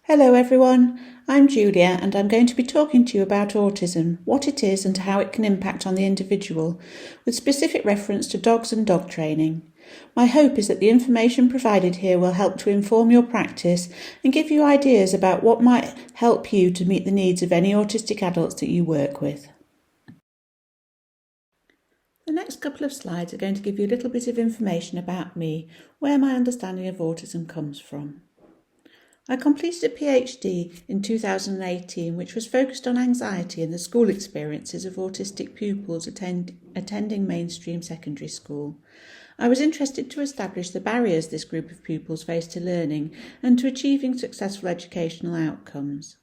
Hello everyone, I'm Julia and I'm going to be talking to you about autism, what it is and how it can impact on the individual, with specific reference to dogs and dog training. My hope is that the information provided here will help to inform your practice and give you ideas about what might help you to meet the needs of any autistic adults that you work with. The next couple of slides are going to give you a little bit of information about me, where my understanding of autism comes from. I completed a PhD in 2018 which was focused on anxiety and the school experiences of autistic pupils attending mainstream secondary school. I was interested to establish the barriers this group of pupils face to learning and to achieving successful educational outcomes.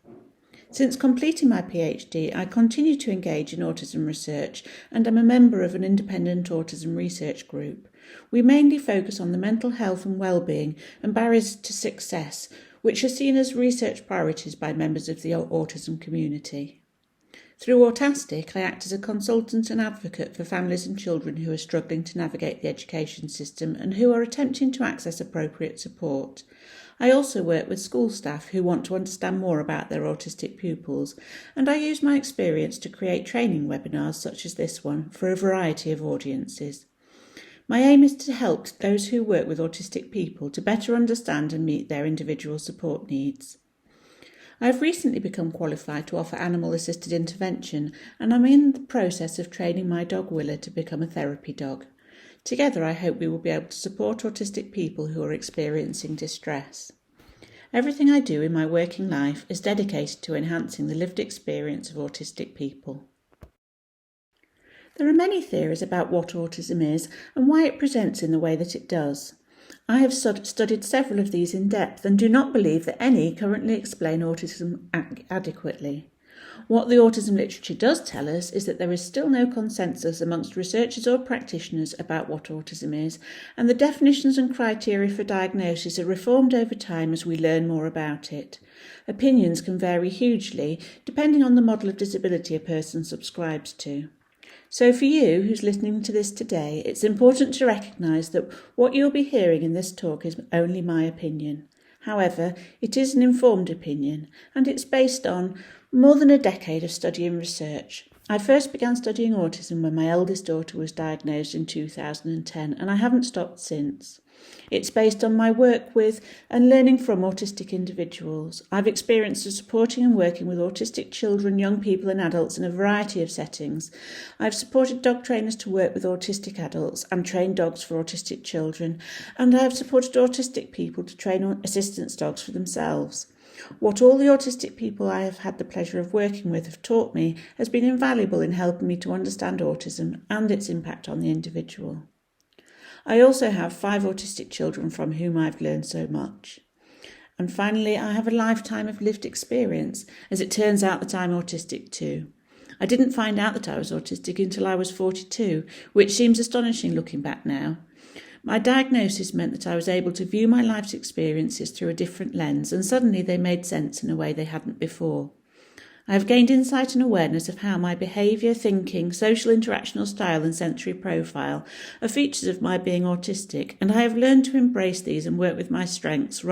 Since completing my PhD, I continue to engage in autism research and am a member of an independent autism research group. We mainly focus on the mental health and well-being and barriers to success, which are seen as research priorities by members of the autism community. Through Au-tastic, I act as a consultant and advocate for families and children who are struggling to navigate the education system and who are attempting to access appropriate support. I also work with school staff who want to understand more about their autistic pupils, and I use my experience to create training webinars such as this one for a variety of audiences. My aim is to help those who work with autistic people to better understand and meet their individual support needs. I have recently become qualified to offer animal-assisted intervention, and I'm in the process of training my dog Willa to become a therapy dog. Together I hope we will be able to support autistic people who are experiencing distress. Everything I do in my working life is dedicated to enhancing the lived experience of autistic people. There are many theories about what autism is and why it presents in the way that it does. I have studied several of these in depth and do not believe that any currently explain autism adequately. What the autism literature does tell us is that there is still no consensus amongst researchers or practitioners about what autism is, and the definitions and criteria for diagnosis are reformed over time as we learn more about it. Opinions can vary hugely depending on the model of disability a person subscribes to. So for you who's listening to this today, it's important to recognise that what you'll be hearing in this talk is only my opinion. However, it is an informed opinion, and it's based on more than a decade of study and research. I first began studying autism when my eldest daughter was diagnosed in 2010, and I haven't stopped since. It's based on my work with and learning from autistic individuals. I've experienced supporting and working with autistic children, young people and adults in a variety of settings. I've supported dog trainers to work with autistic adults and trained dogs for autistic children, and I have supported autistic people to train assistance dogs for themselves. What all the autistic people I have had the pleasure of working with have taught me has been invaluable in helping me to understand autism and its impact on the individual. I also have 5 autistic children from whom I've learned so much. And finally, I have a lifetime of lived experience, as it turns out that I'm autistic too. I didn't find out that I was autistic until I was 42, which seems astonishing looking back now. My diagnosis meant that I was able to view my life's experiences through a different lens, and suddenly they made sense in a way they hadn't before. I have gained insight and awareness of how my behaviour, thinking, social interactional style and sensory profile are features of my being autistic, and I have learned to embrace these and work with my strengths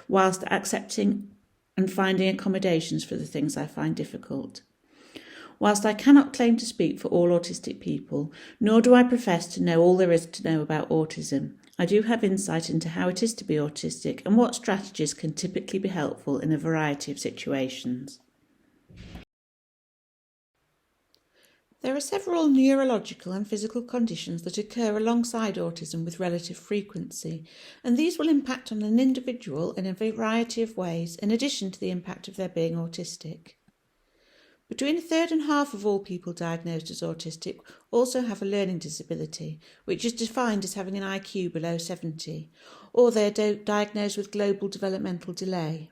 whilst accepting and finding accommodations for the things I find difficult. Whilst I cannot claim to speak for all autistic people, nor do I profess to know all there is to know about autism, I do have insight into how it is to be autistic and what strategies can typically be helpful in a variety of situations. There are several neurological and physical conditions that occur alongside autism with relative frequency, and these will impact on an individual in a variety of ways, in addition to the impact of their being autistic. Between a third and half of all people diagnosed as autistic also have a learning disability, which is defined as having an IQ below 70, or they are diagnosed with global developmental delay.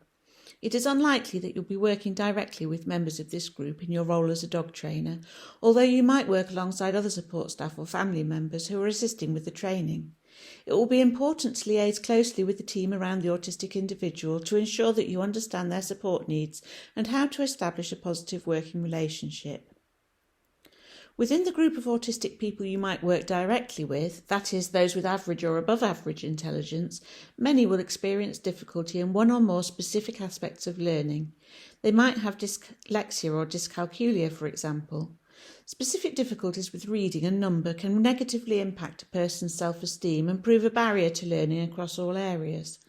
It is unlikely that you'll be working directly with members of this group in your role as a dog trainer, although you might work alongside other support staff or family members who are assisting with the training. It will be important to liaise closely with the team around the autistic individual to ensure that you understand their support needs and how to establish a positive working relationship. Within the group of autistic people you might work directly with, that is, those with average or above average intelligence, many will experience difficulty in one or more specific aspects of learning. They might have dyslexia or dyscalculia, for example. Specific difficulties with reading and number can negatively impact a person's self-esteem and prove a barrier to learning across all areas.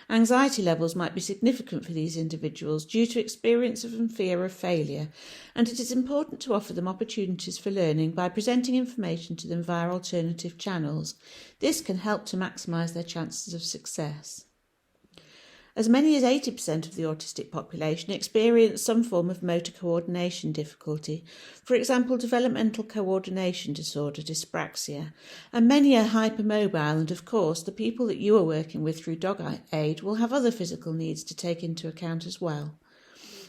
Anxiety levels might be significant for these individuals due to experience of and fear of failure, and it is important to offer them opportunities for learning by presenting information to them via alternative channels. This can help to maximise their chances of success. As many as 80% of the autistic population experience some form of motor coordination difficulty, for example developmental coordination disorder, dyspraxia, and many are hypermobile, and of course the people that you are working with through A.I.D will have other physical needs to take into account as well.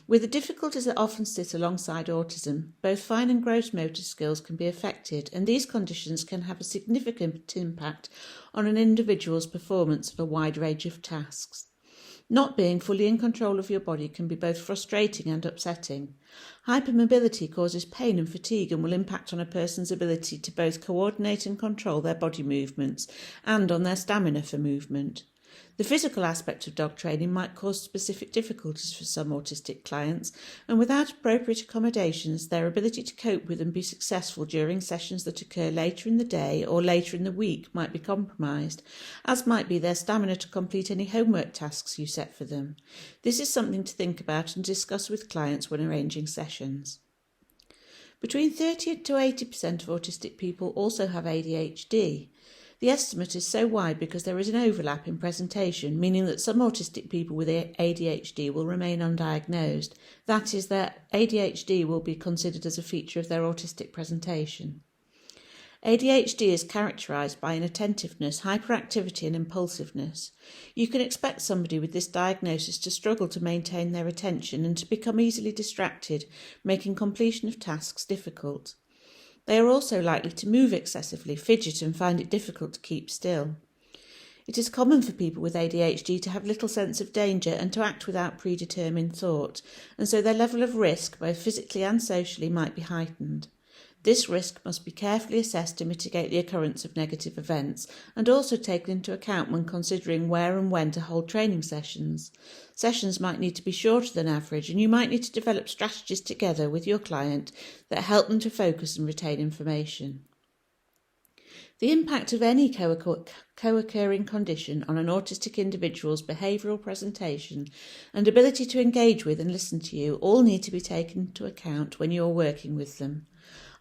With the difficulties that often sit alongside autism, both fine and gross motor skills can be affected, and these conditions can have a significant impact on an individual's performance of a wide range of tasks. Not being fully in control of your body can be both frustrating and upsetting. Hypermobility causes pain and fatigue and will impact on a person's ability to both coordinate and control their body movements and on their stamina for movement. The physical aspect of dog training might cause specific difficulties for some autistic clients, and without appropriate accommodations, their ability to cope with and be successful during sessions that occur later in the day or later in the week might be compromised, as might be their stamina to complete any homework tasks you set for them. This is something to think about and discuss with clients when arranging sessions. Between 30 to 80% of autistic people also have ADHD. The estimate is so wide because there is an overlap in presentation, meaning that some autistic people with ADHD will remain undiagnosed. That is, their ADHD will be considered as a feature of their autistic presentation. ADHD is characterised by inattentiveness, hyperactivity and impulsiveness. You can expect somebody with this diagnosis to struggle to maintain their attention and to become easily distracted, making completion of tasks difficult. They are also likely to move excessively, fidget and find it difficult to keep still. It is common for people with ADHD to have little sense of danger and to act without predetermined thought, and so their level of risk, both physically and socially, might be heightened. This risk must be carefully assessed to mitigate the occurrence of negative events and also taken into account when considering where and when to hold training sessions. Sessions might need to be shorter than average, and you might need to develop strategies together with your client that help them to focus and retain information. The impact of any co-occurring condition on an autistic individual's behavioural presentation and ability to engage with and listen to you all need to be taken into account when you are working with them.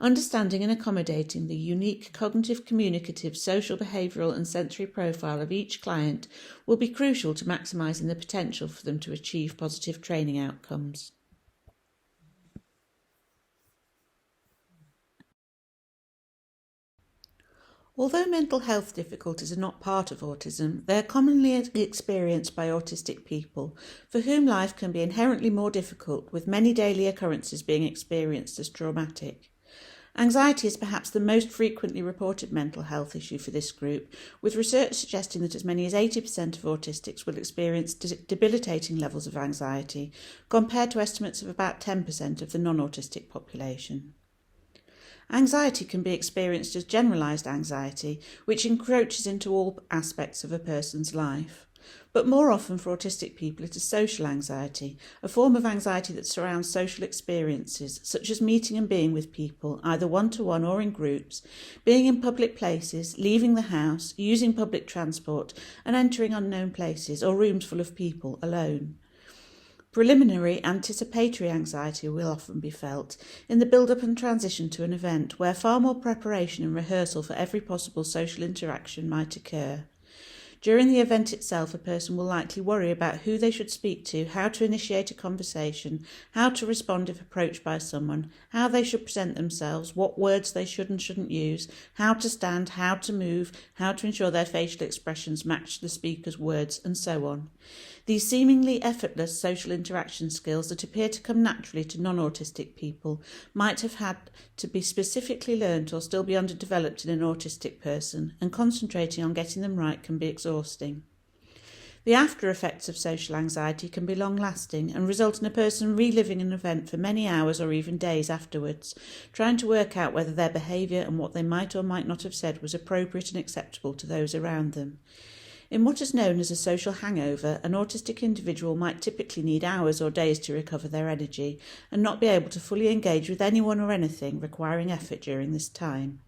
Understanding and accommodating the unique cognitive, communicative, social, behavioural and sensory profile of each client will be crucial to maximising the potential for them to achieve positive training outcomes. Although mental health difficulties are not part of autism, they are commonly experienced by autistic people, for whom life can be inherently more difficult, with many daily occurrences being experienced as traumatic. Anxiety is perhaps the most frequently reported mental health issue for this group, with research suggesting that as many as 80% of autistics will experience debilitating levels of anxiety, compared to estimates of about 10% of the non-autistic population. Anxiety can be experienced as generalised anxiety, which encroaches into all aspects of a person's life. But more often for autistic people it is social anxiety, a form of anxiety that surrounds social experiences, such as meeting and being with people, either one-to-one or in groups, being in public places, leaving the house, using public transport, and entering unknown places or rooms full of people alone. Preliminary anticipatory anxiety will often be felt in the build-up and transition to an event where far more preparation and rehearsal for every possible social interaction might occur. During the event itself, a person will likely worry about who they should speak to, how to initiate a conversation, how to respond if approached by someone, how they should present themselves, what words they should and shouldn't use, how to stand, how to move, how to ensure their facial expressions match the speaker's words, and so on. These seemingly effortless social interaction skills that appear to come naturally to non-autistic people might have had to be specifically learnt or still be underdeveloped in an autistic person, and concentrating on getting them right can be exhausting. The after effects of social anxiety can be long-lasting and result in a person reliving an event for many hours or even days afterwards, trying to work out whether their behaviour and what they might or might not have said was appropriate and acceptable to those around them. In what is known as a social hangover, an autistic individual might typically need hours or days to recover their energy and not be able to fully engage with anyone or anything requiring effort during this time.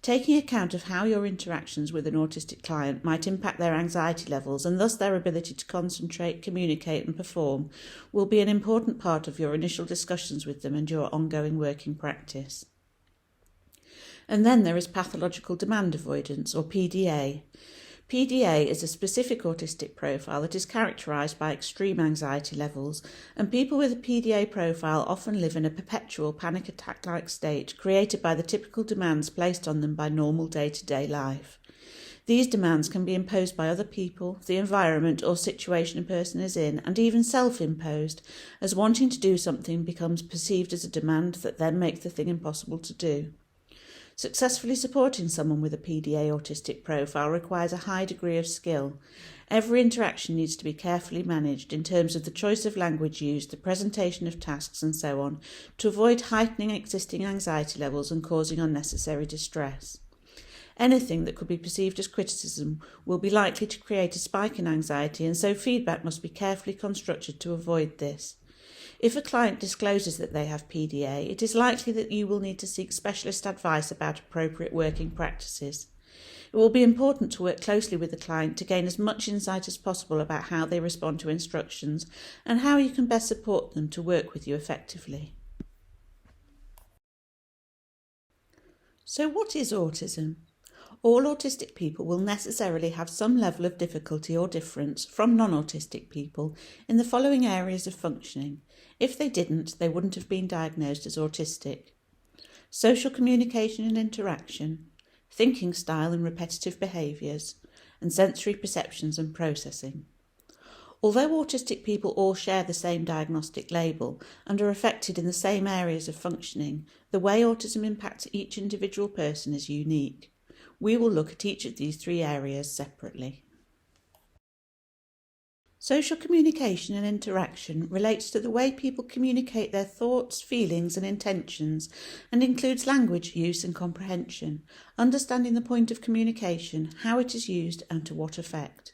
Taking account of how your interactions with an autistic client might impact their anxiety levels and thus their ability to concentrate, communicate and perform will be an important part of your initial discussions with them and your ongoing working practice. And then there is pathological demand avoidance, or PDA. PDA is a specific autistic profile that is characterised by extreme anxiety levels, and people with a PDA profile often live in a perpetual panic attack-like state created by the typical demands placed on them by normal day-to-day life. These demands can be imposed by other people, the environment or situation a person is in, and even self-imposed, as wanting to do something becomes perceived as a demand that then makes the thing impossible to do. Successfully supporting someone with a PDA autistic profile requires a high degree of skill. Every interaction needs to be carefully managed in terms of the choice of language used, the presentation of tasks and so on, to avoid heightening existing anxiety levels and causing unnecessary distress. Anything that could be perceived as criticism will be likely to create a spike in anxiety, and so feedback must be carefully constructed to avoid this. If a client discloses that they have PDA, it is likely that you will need to seek specialist advice about appropriate working practices. It will be important to work closely with the client to gain as much insight as possible about how they respond to instructions and how you can best support them to work with you effectively. So what is autism? All autistic people will necessarily have some level of difficulty or difference from non-autistic people in the following areas of functioning. If they didn't, they wouldn't have been diagnosed as autistic. Social communication and interaction, thinking style and repetitive behaviours, and sensory perceptions and processing. Although autistic people all share the same diagnostic label and are affected in the same areas of functioning, the way autism impacts each individual person is unique. We will look at each of these three areas separately. Social communication and interaction relates to the way people communicate their thoughts, feelings and intentions, and includes language use and comprehension, understanding the point of communication, how it is used and to what effect.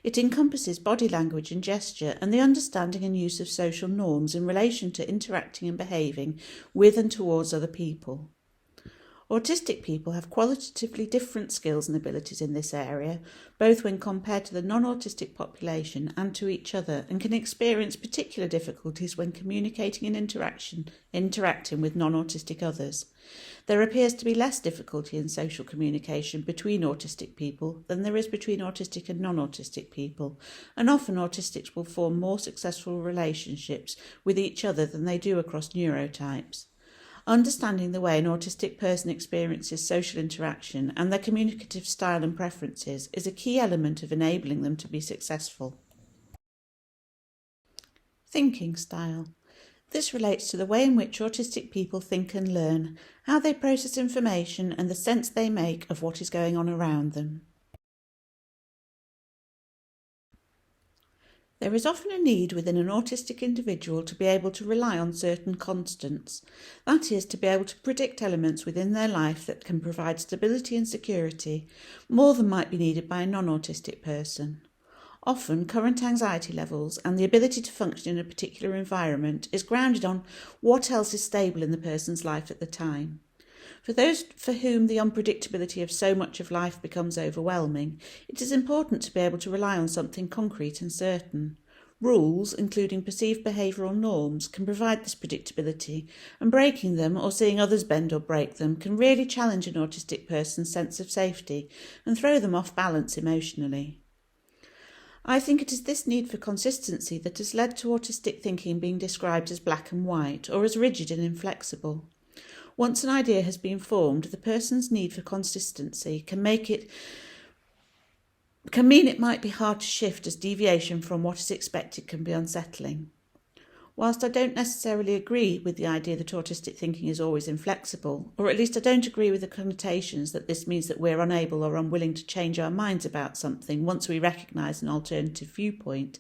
It encompasses body language and gesture and the understanding and use of social norms in relation to interacting and behaving with and towards other people. Autistic people have qualitatively different skills and abilities in this area, both when compared to the non-autistic population and to each other, and can experience particular difficulties when communicating and interacting with non-autistic others. There appears to be less difficulty in social communication between autistic people than there is between autistic and non-autistic people, and often autistics will form more successful relationships with each other than they do across neurotypes. Understanding the way an autistic person experiences social interaction and their communicative style and preferences is a key element of enabling them to be successful. Thinking style. This relates to the way in which autistic people think and learn, how they process information and the sense they make of what is going on around them. There is often a need within an autistic individual to be able to rely on certain constants, that is, to be able to predict elements within their life that can provide stability and security, more than might be needed by a non-autistic person. Often, current anxiety levels and the ability to function in a particular environment is grounded on what else is stable in the person's life at the time. For those for whom the unpredictability of so much of life becomes overwhelming, it is important to be able to rely on something concrete and certain. Rules, including perceived behavioural norms, can provide this predictability, and breaking them or seeing others bend or break them can really challenge an autistic person's sense of safety and throw them off balance emotionally. I think it is this need for consistency that has led to autistic thinking being described as black and white or as rigid and inflexible. Once an idea has been formed, the person's need for consistency can mean it might be hard to shift, as deviation from what is expected can be unsettling. Whilst I don't necessarily agree with the idea that autistic thinking is always inflexible, or at least I don't agree with the connotations that this means that we're unable or unwilling to change our minds about something once we recognise an alternative viewpoint,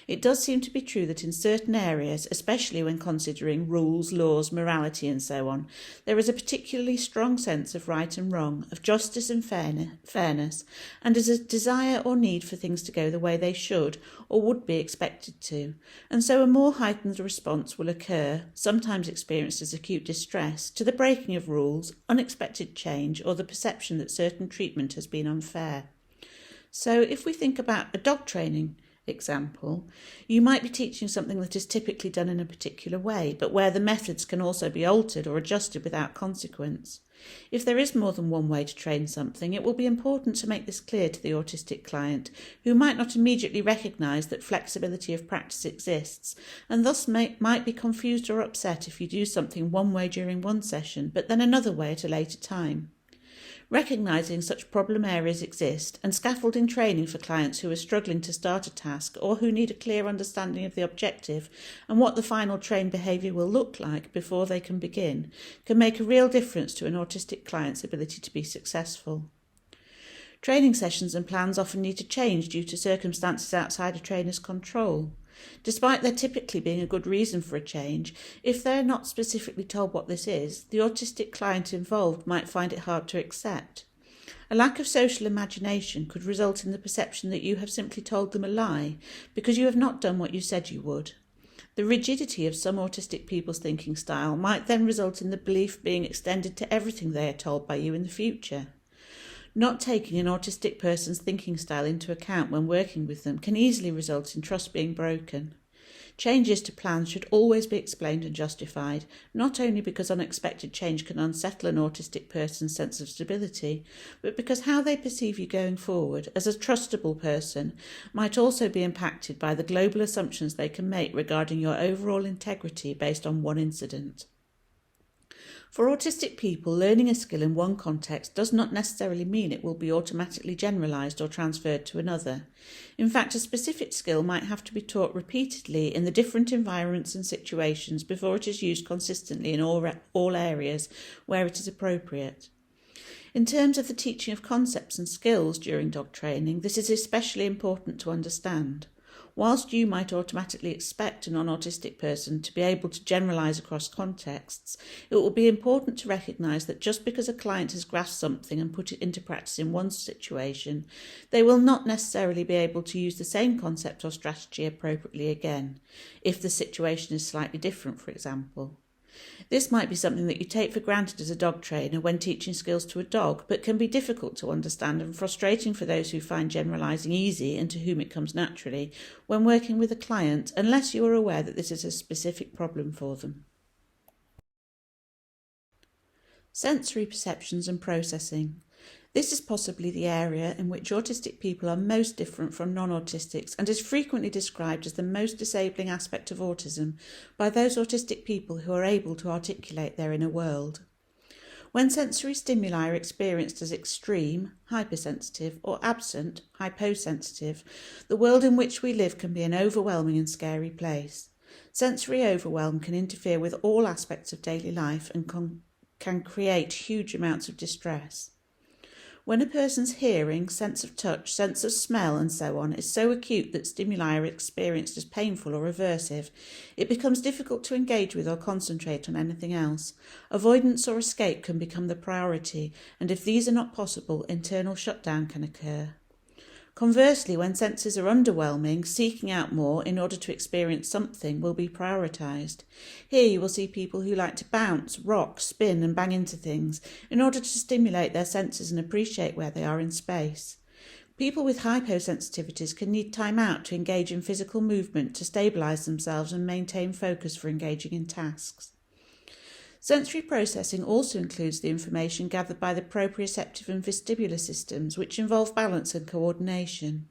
it does seem to be true that in certain areas, especially when considering rules, laws, morality and so on, there is a particularly strong sense of right and wrong, of justice and fairness, and is a desire or need for things to go the way they should or would be expected to, and so a more heightened response will occur, sometimes experienced as acute distress, to the breaking of rules, unexpected change, or the perception that certain treatment has been unfair. So if we think about a dog training example, you might be teaching something that is typically done in a particular way, but where the methods can also be altered or adjusted without consequence. If there is more than one way to train something, it will be important to make this clear to the autistic client, who might not immediately recognise that flexibility of practice exists, and thus might be confused or upset if you do something one way during one session, but then another way at a later time. Recognising such problem areas exist and scaffolding training for clients who are struggling to start a task or who need a clear understanding of the objective and what the final trained behaviour will look like before they can begin can make a real difference to an autistic client's ability to be successful. Training sessions and plans often need to change due to circumstances outside a trainer's control. Despite there typically being a good reason for a change, if they're not specifically told what this is, the autistic client involved might find it hard to accept. A lack of social imagination could result in the perception that you have simply told them a lie because you have not done what you said you would. The rigidity of some autistic people's thinking style might then result in the belief being extended to everything they are told by you in the future. Not taking an autistic person's thinking style into account when working with them can easily result in trust being broken. Changes to plans should always be explained and justified, not only because unexpected change can unsettle an autistic person's sense of stability, but because how they perceive you going forward as a trustable person might also be impacted by the global assumptions they can make regarding your overall integrity based on one incident. For autistic people, learning a skill in one context does not necessarily mean it will be automatically generalised or transferred to another. In fact, a specific skill might have to be taught repeatedly in the different environments and situations before it is used consistently in all areas where it is appropriate. In terms of the teaching of concepts and skills during dog training, this is especially important to understand. Whilst you might automatically expect a non-autistic person to be able to generalise across contexts, it will be important to recognise that just because a client has grasped something and put it into practice in one situation, they will not necessarily be able to use the same concept or strategy appropriately again, if the situation is slightly different, for example. This might be something that you take for granted as a dog trainer when teaching skills to a dog, but can be difficult to understand and frustrating for those who find generalising easy and to whom it comes naturally when working with a client, unless you are aware that this is a specific problem for them. Sensory perceptions and processing. This is possibly the area in which autistic people are most different from non-autistics and is frequently described as the most disabling aspect of autism by those autistic people who are able to articulate their inner world. When sensory stimuli are experienced as extreme, hypersensitive, or absent, hyposensitive, the world in which we live can be an overwhelming and scary place. Sensory overwhelm can interfere with all aspects of daily life and can create huge amounts of distress. When a person's hearing, sense of touch, sense of smell and so on is so acute that stimuli are experienced as painful or aversive, it becomes difficult to engage with or concentrate on anything else. Avoidance or escape can become the priority, and if these are not possible, internal shutdown can occur. Conversely, when senses are underwhelming, seeking out more in order to experience something will be prioritised. Here you will see people who like to bounce, rock, spin and bang into things in order to stimulate their senses and appreciate where they are in space. People with hyposensitivities can need time out to engage in physical movement to stabilise themselves and maintain focus for engaging in tasks. Sensory processing also includes the information gathered by the proprioceptive and vestibular systems, which involve balance and coordination.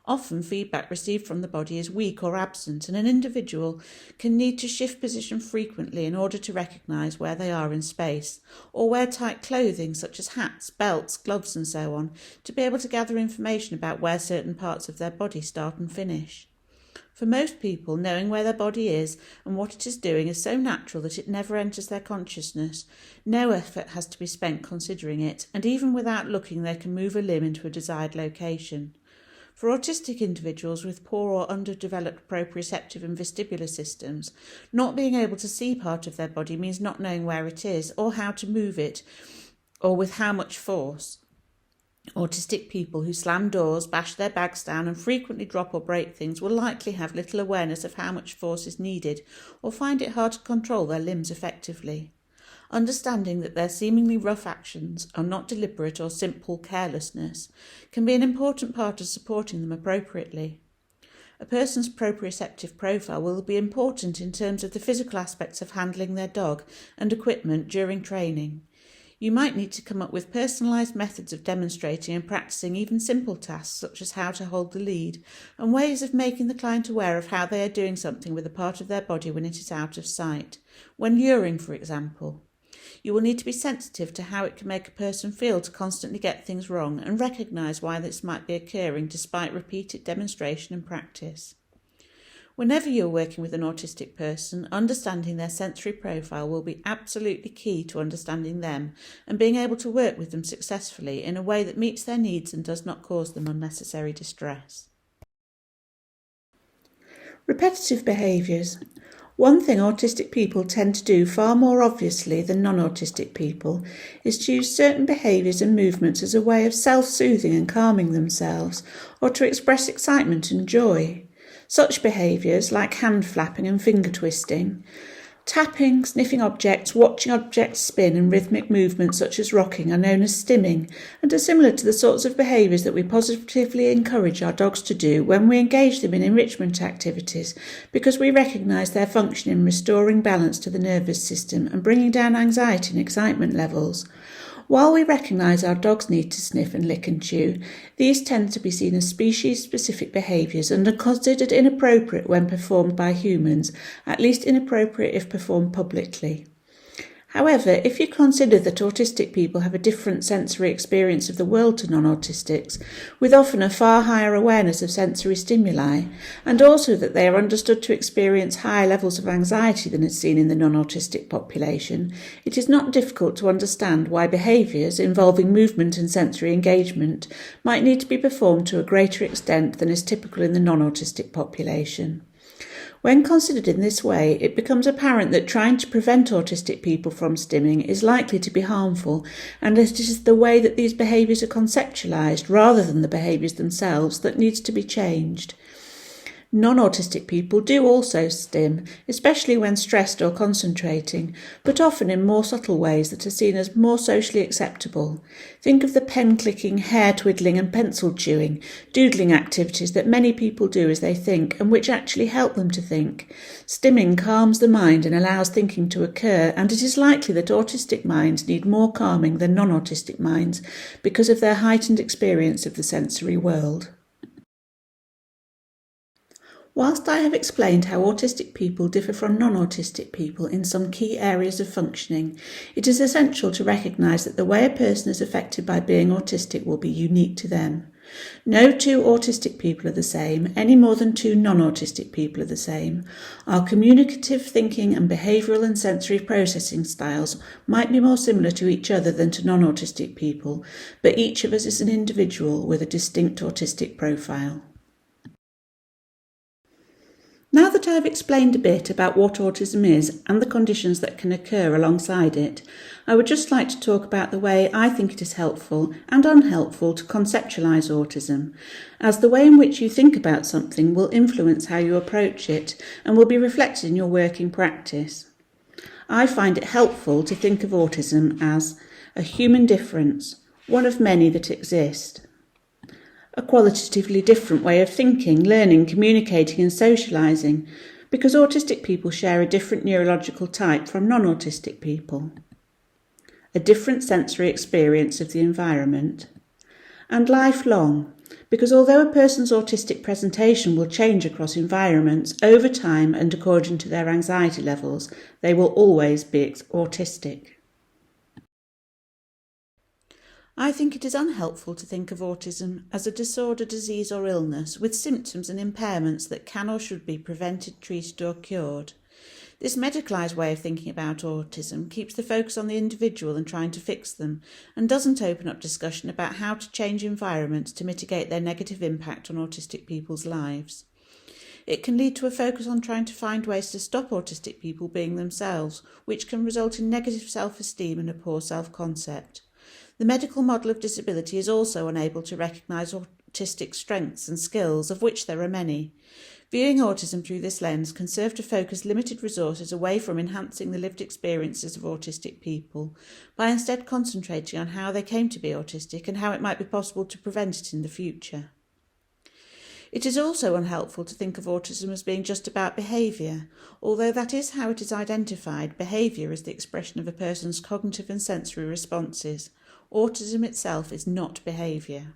Often feedback received from the body is weak or absent, and an individual can need to shift position frequently in order to recognise where they are in space, or wear tight clothing such as hats, belts, gloves and so on, to be able to gather information about where certain parts of their body start and finish. For most people, knowing where their body is and what it is doing is so natural that it never enters their consciousness. No effort has to be spent considering it, and even without looking, they can move a limb into a desired location. For autistic individuals with poor or underdeveloped proprioceptive and vestibular systems, not being able to see part of their body means not knowing where it is or how to move it, or with how much force. Autistic people who slam doors, bash their bags down and frequently drop or break things will likely have little awareness of how much force is needed or find it hard to control their limbs effectively. Understanding that their seemingly rough actions are not deliberate or simple carelessness can be an important part of supporting them appropriately. A person's proprioceptive profile will be important in terms of the physical aspects of handling their dog and equipment during training. You might need to come up with personalised methods of demonstrating and practising even simple tasks such as how to hold the lead and ways of making the client aware of how they are doing something with a part of their body when it is out of sight. When luring, for example. You will need to be sensitive to how it can make a person feel to constantly get things wrong and recognise why this might be occurring despite repeated demonstration and practice. Whenever you are working with an autistic person, understanding their sensory profile will be absolutely key to understanding them and being able to work with them successfully in a way that meets their needs and does not cause them unnecessary distress. Repetitive behaviours. One thing autistic people tend to do far more obviously than non-autistic people is to use certain behaviours and movements as a way of self-soothing and calming themselves, or to express excitement and joy. Such behaviours, like hand flapping and finger twisting, tapping, sniffing objects, watching objects spin and rhythmic movements such as rocking are known as stimming and are similar to the sorts of behaviours that we positively encourage our dogs to do when we engage them in enrichment activities because we recognise their function in restoring balance to the nervous system and bringing down anxiety and excitement levels. While we recognise our dogs need to sniff and lick and chew, these tend to be seen as species-specific behaviours and are considered inappropriate when performed by humans, at least inappropriate if performed publicly. However, if you consider that autistic people have a different sensory experience of the world to non-autistics, with often a far higher awareness of sensory stimuli, and also that they are understood to experience higher levels of anxiety than is seen in the non-autistic population, it is not difficult to understand why behaviours involving movement and sensory engagement might need to be performed to a greater extent than is typical in the non-autistic population. When considered in this way, it becomes apparent that trying to prevent autistic people from stimming is likely to be harmful, and it is the way that these behaviours are conceptualised, rather than the behaviours themselves, that needs to be changed. Non-autistic people do also stim, especially when stressed or concentrating, but often in more subtle ways that are seen as more socially acceptable. Think of the pen-clicking, hair-twiddling and pencil-chewing, doodling activities that many people do as they think and which actually help them to think. Stimming calms the mind and allows thinking to occur, and it is likely that autistic minds need more calming than non-autistic minds because of their heightened experience of the sensory world. Whilst I have explained how autistic people differ from non-autistic people in some key areas of functioning, it is essential to recognise that the way a person is affected by being autistic will be unique to them. No two autistic people are the same, any more than two non-autistic people are the same. Our communicative thinking and behavioural and sensory processing styles might be more similar to each other than to non-autistic people, but each of us is an individual with a distinct autistic profile. Now that I have explained a bit about what autism is and the conditions that can occur alongside it, I would just like to talk about the way I think it is helpful and unhelpful to conceptualise autism, as the way in which you think about something will influence how you approach it and will be reflected in your working practice. I find it helpful to think of autism as a human difference, one of many that exist. A qualitatively different way of thinking, learning, communicating and socialising, because autistic people share a different neurological type from non-autistic people. A different sensory experience of the environment. And lifelong, because although a person's autistic presentation will change across environments, over time and according to their anxiety levels, they will always be autistic. I think it is unhelpful to think of autism as a disorder, disease or illness with symptoms and impairments that can or should be prevented, treated or cured. This medicalised way of thinking about autism keeps the focus on the individual and trying to fix them, and doesn't open up discussion about how to change environments to mitigate their negative impact on autistic people's lives. It can lead to a focus on trying to find ways to stop autistic people being themselves, which can result in negative self-esteem and a poor self-concept. The medical model of disability is also unable to recognise autistic strengths and skills, of which there are many. Viewing autism through this lens can serve to focus limited resources away from enhancing the lived experiences of autistic people, by instead concentrating on how they came to be autistic and how it might be possible to prevent it in the future. It is also unhelpful to think of autism as being just about behaviour. Although that is how it is identified, behaviour is the expression of a person's cognitive and sensory responses. Autism itself is not behaviour.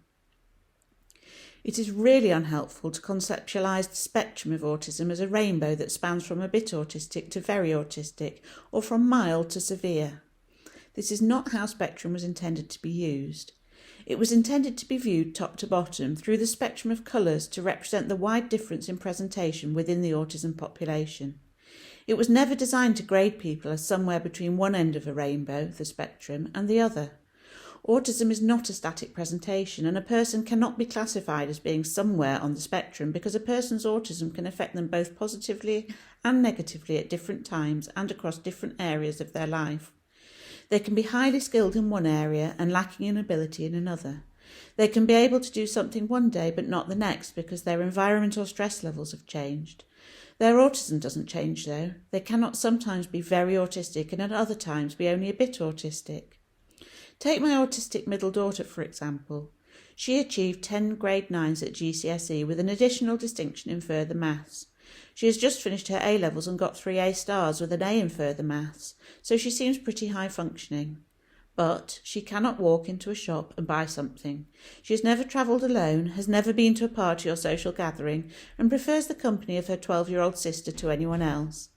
It is really unhelpful to conceptualise the spectrum of autism as a rainbow that spans from a bit autistic to very autistic, or from mild to severe. This is not how spectrum was intended to be used. It was intended to be viewed top to bottom through the spectrum of colours to represent the wide difference in presentation within the autism population. It was never designed to grade people as somewhere between one end of a rainbow, the spectrum, and the other. Autism is not a static presentation, and a person cannot be classified as being somewhere on the spectrum because a person's autism can affect them both positively and negatively at different times and across different areas of their life. They can be highly skilled in one area and lacking in ability in another. They can be able to do something one day but not the next because their environment or stress levels have changed. Their autism doesn't change though. They cannot sometimes be very autistic and at other times be only a bit autistic. Take my autistic middle daughter for example. She achieved 10 grade 9s at GCSE with an additional distinction in further maths. She has just finished her A-levels and got 3 A stars with an A in further maths, so she seems pretty high functioning. But she cannot walk into a shop and buy something. She has never travelled alone, has never been to a party or social gathering, and prefers the company of her 12-year-old sister to anyone else.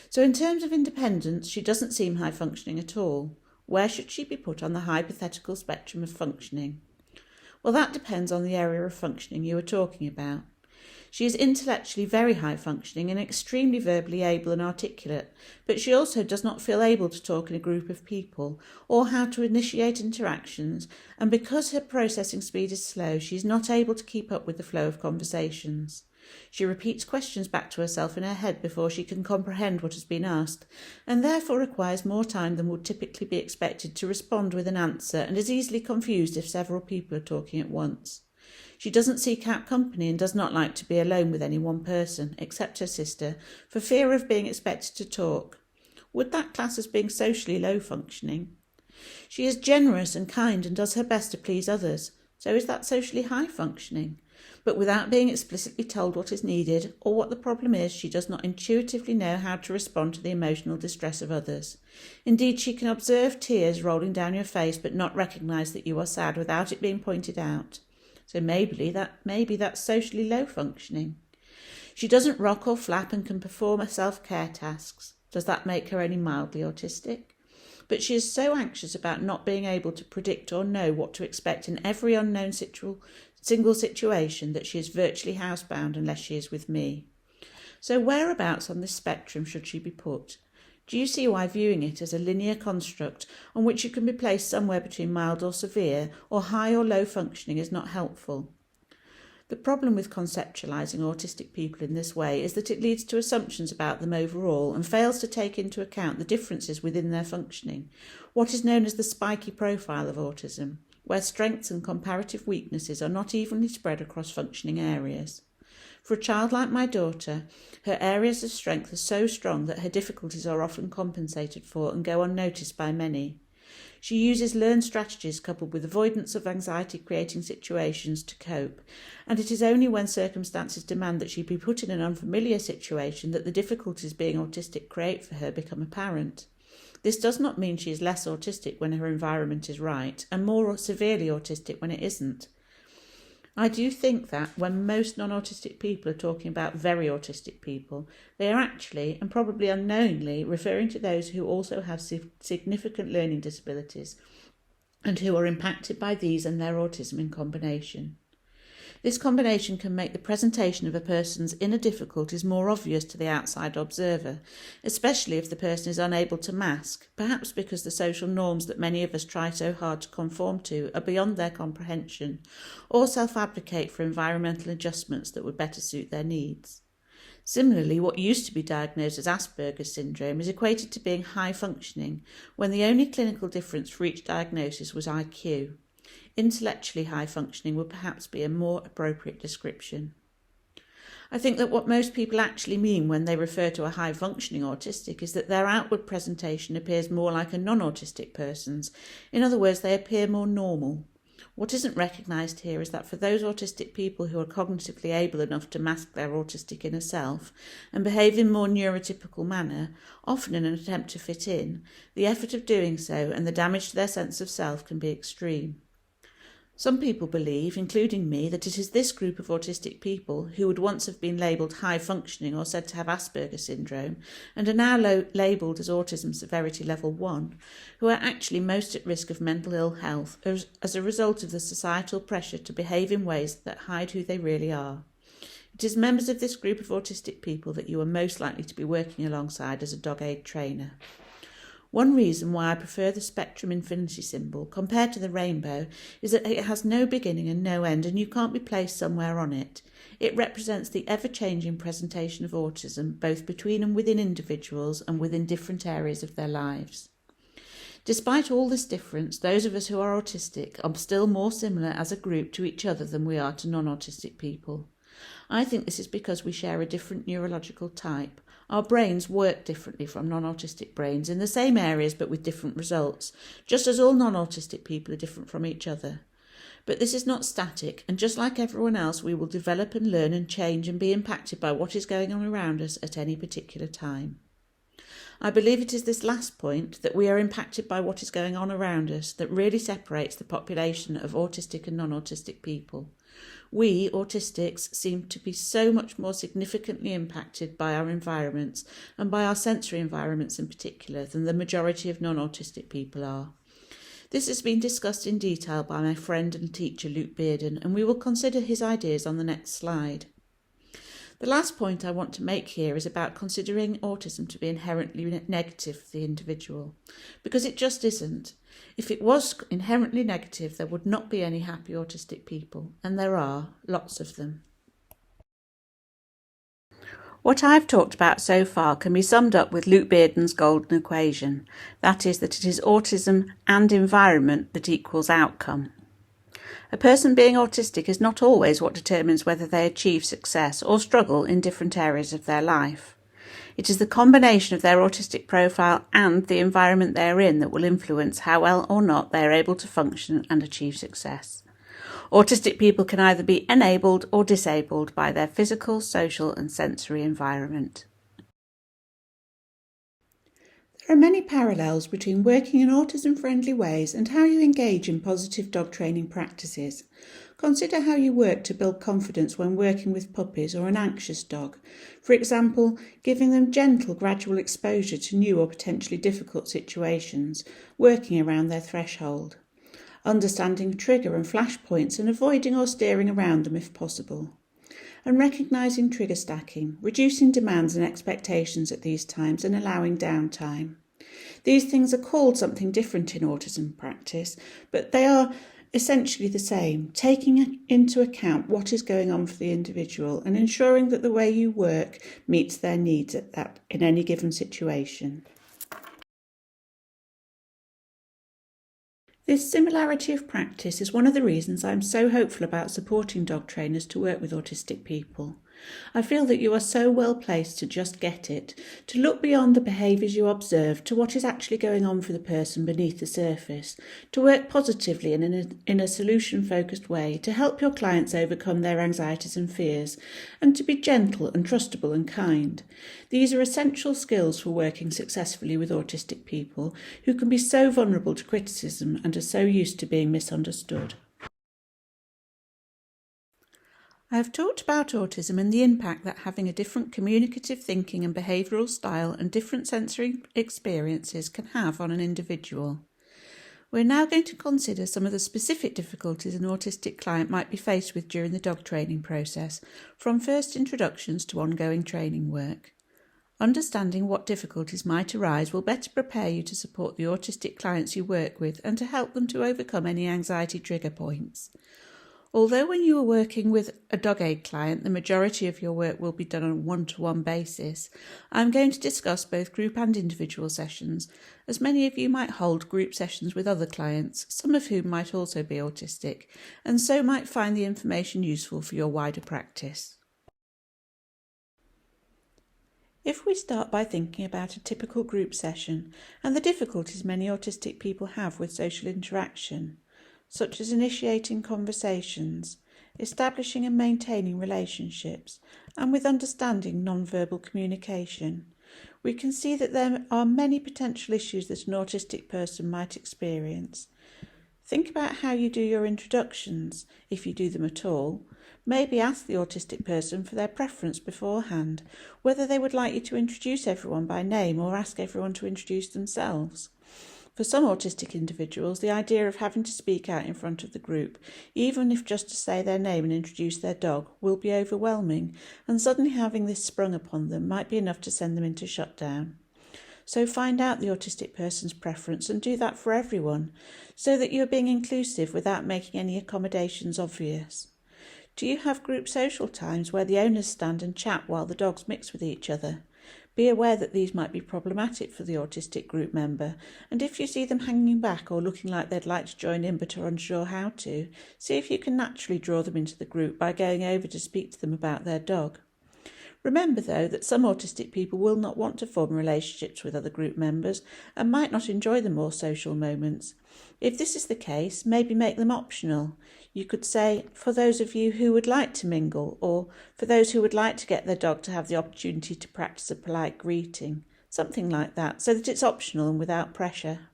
So in terms of independence, she doesn't seem high functioning at all. Where should she be put on the hypothetical spectrum of functioning? Well, that depends on the area of functioning you are talking about. She is intellectually very high functioning and extremely verbally able and articulate, but she also does not feel able to talk in a group of people or how to initiate interactions, and because her processing speed is slow, she is not able to keep up with the flow of conversations. She repeats questions back to herself in her head before she can comprehend what has been asked, and therefore requires more time than would typically be expected to respond with an answer, and is easily confused if several people are talking at once. She doesn't seek out company and does not like to be alone with any one person, except her sister, for fear of being expected to talk. Would that class as being socially low functioning? She is generous and kind and does her best to please others, so is that socially high functioning? But without being explicitly told what is needed or what the problem is, she does not intuitively know how to respond to the emotional distress of others. Indeed, she can observe tears rolling down your face but not recognise that you are sad without it being pointed out. So maybe that's socially low functioning. She doesn't rock or flap and can perform her self-care tasks. Does that make her only mildly autistic? But she is so anxious about not being able to predict or know what to expect in every unknown single situation that she is virtually housebound unless she is with me. So whereabouts on this spectrum should she be put? Do you see why viewing it as a linear construct on which you can be placed somewhere between mild or severe, or high or low functioning is not helpful? The problem with conceptualising autistic people in this way is that it leads to assumptions about them overall and fails to take into account the differences within their functioning, what is known as the spiky profile of autism, where strengths and comparative weaknesses are not evenly spread across functioning areas. For a child like my daughter, her areas of strength are so strong that her difficulties are often compensated for and go unnoticed by many. She uses learned strategies coupled with avoidance of anxiety-creating situations to cope, and it is only when circumstances demand that she be put in an unfamiliar situation that the difficulties being autistic create for her become apparent. This does not mean she is less autistic when her environment is right, and more severely autistic when it isn't. I do think that when most non-autistic people are talking about very autistic people, they are actually, and probably unknowingly, referring to those who also have significant learning disabilities and who are impacted by these and their autism in combination. This combination can make the presentation of a person's inner difficulties more obvious to the outside observer, especially if the person is unable to mask, perhaps because the social norms that many of us try so hard to conform to are beyond their comprehension, or self-advocate for environmental adjustments that would better suit their needs. Similarly, what used to be diagnosed as Asperger's syndrome is equated to being high functioning, when the only clinical difference for each diagnosis was IQ. Intellectually high functioning would perhaps be a more appropriate description. I think that what most people actually mean when they refer to a high functioning autistic is that their outward presentation appears more like a non-autistic person's. In other words, they appear more normal. What isn't recognised here is that for those autistic people who are cognitively able enough to mask their autistic inner self and behave in more neurotypical manner, often in an attempt to fit in, the effort of doing so and the damage to their sense of self can be extreme. Some people believe, including me, that it is this group of autistic people who would once have been labelled high-functioning or said to have Asperger's syndrome and are now labelled as autism severity level 1, who are actually most at risk of mental ill health as a result of the societal pressure to behave in ways that hide who they really are. It is members of this group of autistic people that you are most likely to be working alongside as a dog aid trainer. One reason why I prefer the spectrum infinity symbol compared to the rainbow is that it has no beginning and no end, and you can't be placed somewhere on it. It represents the ever-changing presentation of autism, both between and within individuals and within different areas of their lives. Despite all this difference, those of us who are autistic are still more similar as a group to each other than we are to non-autistic people. I think this is because we share a different neurological type. Our brains work differently from non-autistic brains in the same areas but with different results, just as all non-autistic people are different from each other. But this is not static, and just like everyone else, we will develop and learn and change and be impacted by what is going on around us at any particular time. I believe it is this last point, that we are impacted by what is going on around us, that really separates the population of autistic and non-autistic people. We, autistics, seem to be so much more significantly impacted by our environments, and by our sensory environments in particular, than the majority of non-autistic people are. This has been discussed in detail by my friend and teacher Luke Bearden, and we will consider his ideas on the next slide. The last point I want to make here is about considering autism to be inherently negative for the individual, because it just isn't. If it was inherently negative, there would not be any happy autistic people, and there are lots of them. What I've talked about so far can be summed up with Luke Bearden's golden equation. That is, that it is autism and environment that equals outcome. A person being autistic is not always what determines whether they achieve success or struggle in different areas of their life. It is the combination of their autistic profile and the environment they are in that will influence how well or not they are able to function and achieve success. Autistic people can either be enabled or disabled by their physical, social and sensory environment. There are many parallels between working in autism-friendly ways and how you engage in positive dog training practices. Consider how you work to build confidence when working with puppies or an anxious dog. For example, giving them gentle, gradual exposure to new or potentially difficult situations, working around their threshold. Understanding trigger and flash points and avoiding or steering around them if possible. And recognising trigger stacking, reducing demands and expectations at these times and allowing downtime. These things are called something different in autism practice, but they are essentially the same, taking into account what is going on for the individual and ensuring that the way you work meets their needs in any given situation. This similarity of practice is one of the reasons I am so hopeful about supporting dog trainers to work with autistic people. I feel that you are so well placed to just get it, to look beyond the behaviours you observe to what is actually going on for the person beneath the surface, to work positively and in a solution-focused way to help your clients overcome their anxieties and fears, and to be gentle and trustable and kind. These are essential skills for working successfully with autistic people who can be so vulnerable to criticism and are so used to being misunderstood. I have talked about autism and the impact that having a different communicative thinking and behavioural style and different sensory experiences can have on an individual. We're now going to consider some of the specific difficulties an autistic client might be faced with during the dog training process, from first introductions to ongoing training work. Understanding what difficulties might arise will better prepare you to support the autistic clients you work with and to help them to overcome any anxiety trigger points. Although when you are working with a dog aid client, the majority of your work will be done on a one-to-one basis, I'm going to discuss both group and individual sessions, as many of you might hold group sessions with other clients, some of whom might also be autistic, and so might find the information useful for your wider practice. If we start by thinking about a typical group session and the difficulties many autistic people have with social interaction, such as initiating conversations, establishing and maintaining relationships, and with understanding non-verbal communication, we can see that there are many potential issues that an autistic person might experience. Think about how you do your introductions, if you do them at all. Maybe ask the autistic person for their preference beforehand, whether they would like you to introduce everyone by name or ask everyone to introduce themselves. For some autistic individuals, the idea of having to speak out in front of the group, even if just to say their name and introduce their dog, will be overwhelming, and suddenly having this sprung upon them might be enough to send them into shutdown. So find out the autistic person's preference and do that for everyone, so that you're being inclusive without making any accommodations obvious. Do you have group social times where the owners stand and chat while the dogs mix with each other? Be aware that these might be problematic for the autistic group member, and if you see them hanging back or looking like they'd like to join in but are unsure how to, see if you can naturally draw them into the group by going over to speak to them about their dog. Remember, though, that some autistic people will not want to form relationships with other group members and might not enjoy the more social moments. If this is the case, maybe make them optional. You could say, for those of you who would like to mingle, or for those who would like to get their dog to have the opportunity to practice a polite greeting, something like that, so that it's optional and without pressure.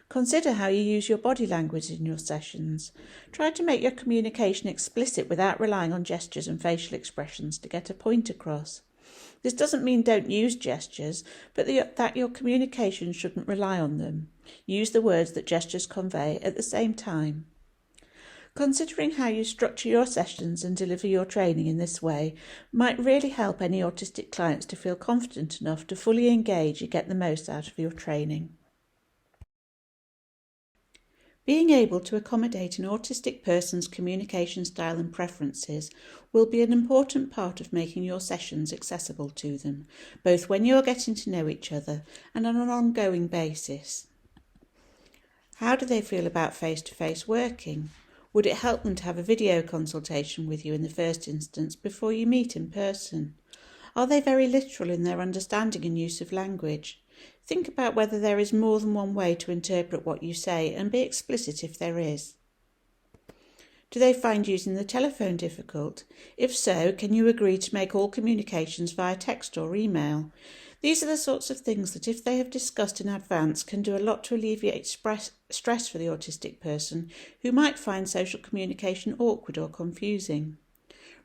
Consider how you use your body language in your sessions. Try to make your communication explicit without relying on gestures and facial expressions to get a point across. This doesn't mean don't use gestures, but that your communication shouldn't rely on them. Use the words that gestures convey at the same time. Considering how you structure your sessions and deliver your training in this way might really help any autistic clients to feel confident enough to fully engage and get the most out of your training. Being able to accommodate an autistic person's communication style and preferences will be an important part of making your sessions accessible to them, both when you're getting to know each other and on an ongoing basis. How do they feel about face-to-face working? Would it help them to have a video consultation with you in the first instance before you meet in person? Are they very literal in their understanding and use of language? Think about whether there is more than one way to interpret what you say and be explicit if there is. Do they find using the telephone difficult? If so, can you agree to make all communications via text or email? These are the sorts of things that, if they have discussed in advance, can do a lot to alleviate stress for the autistic person who might find social communication awkward or confusing.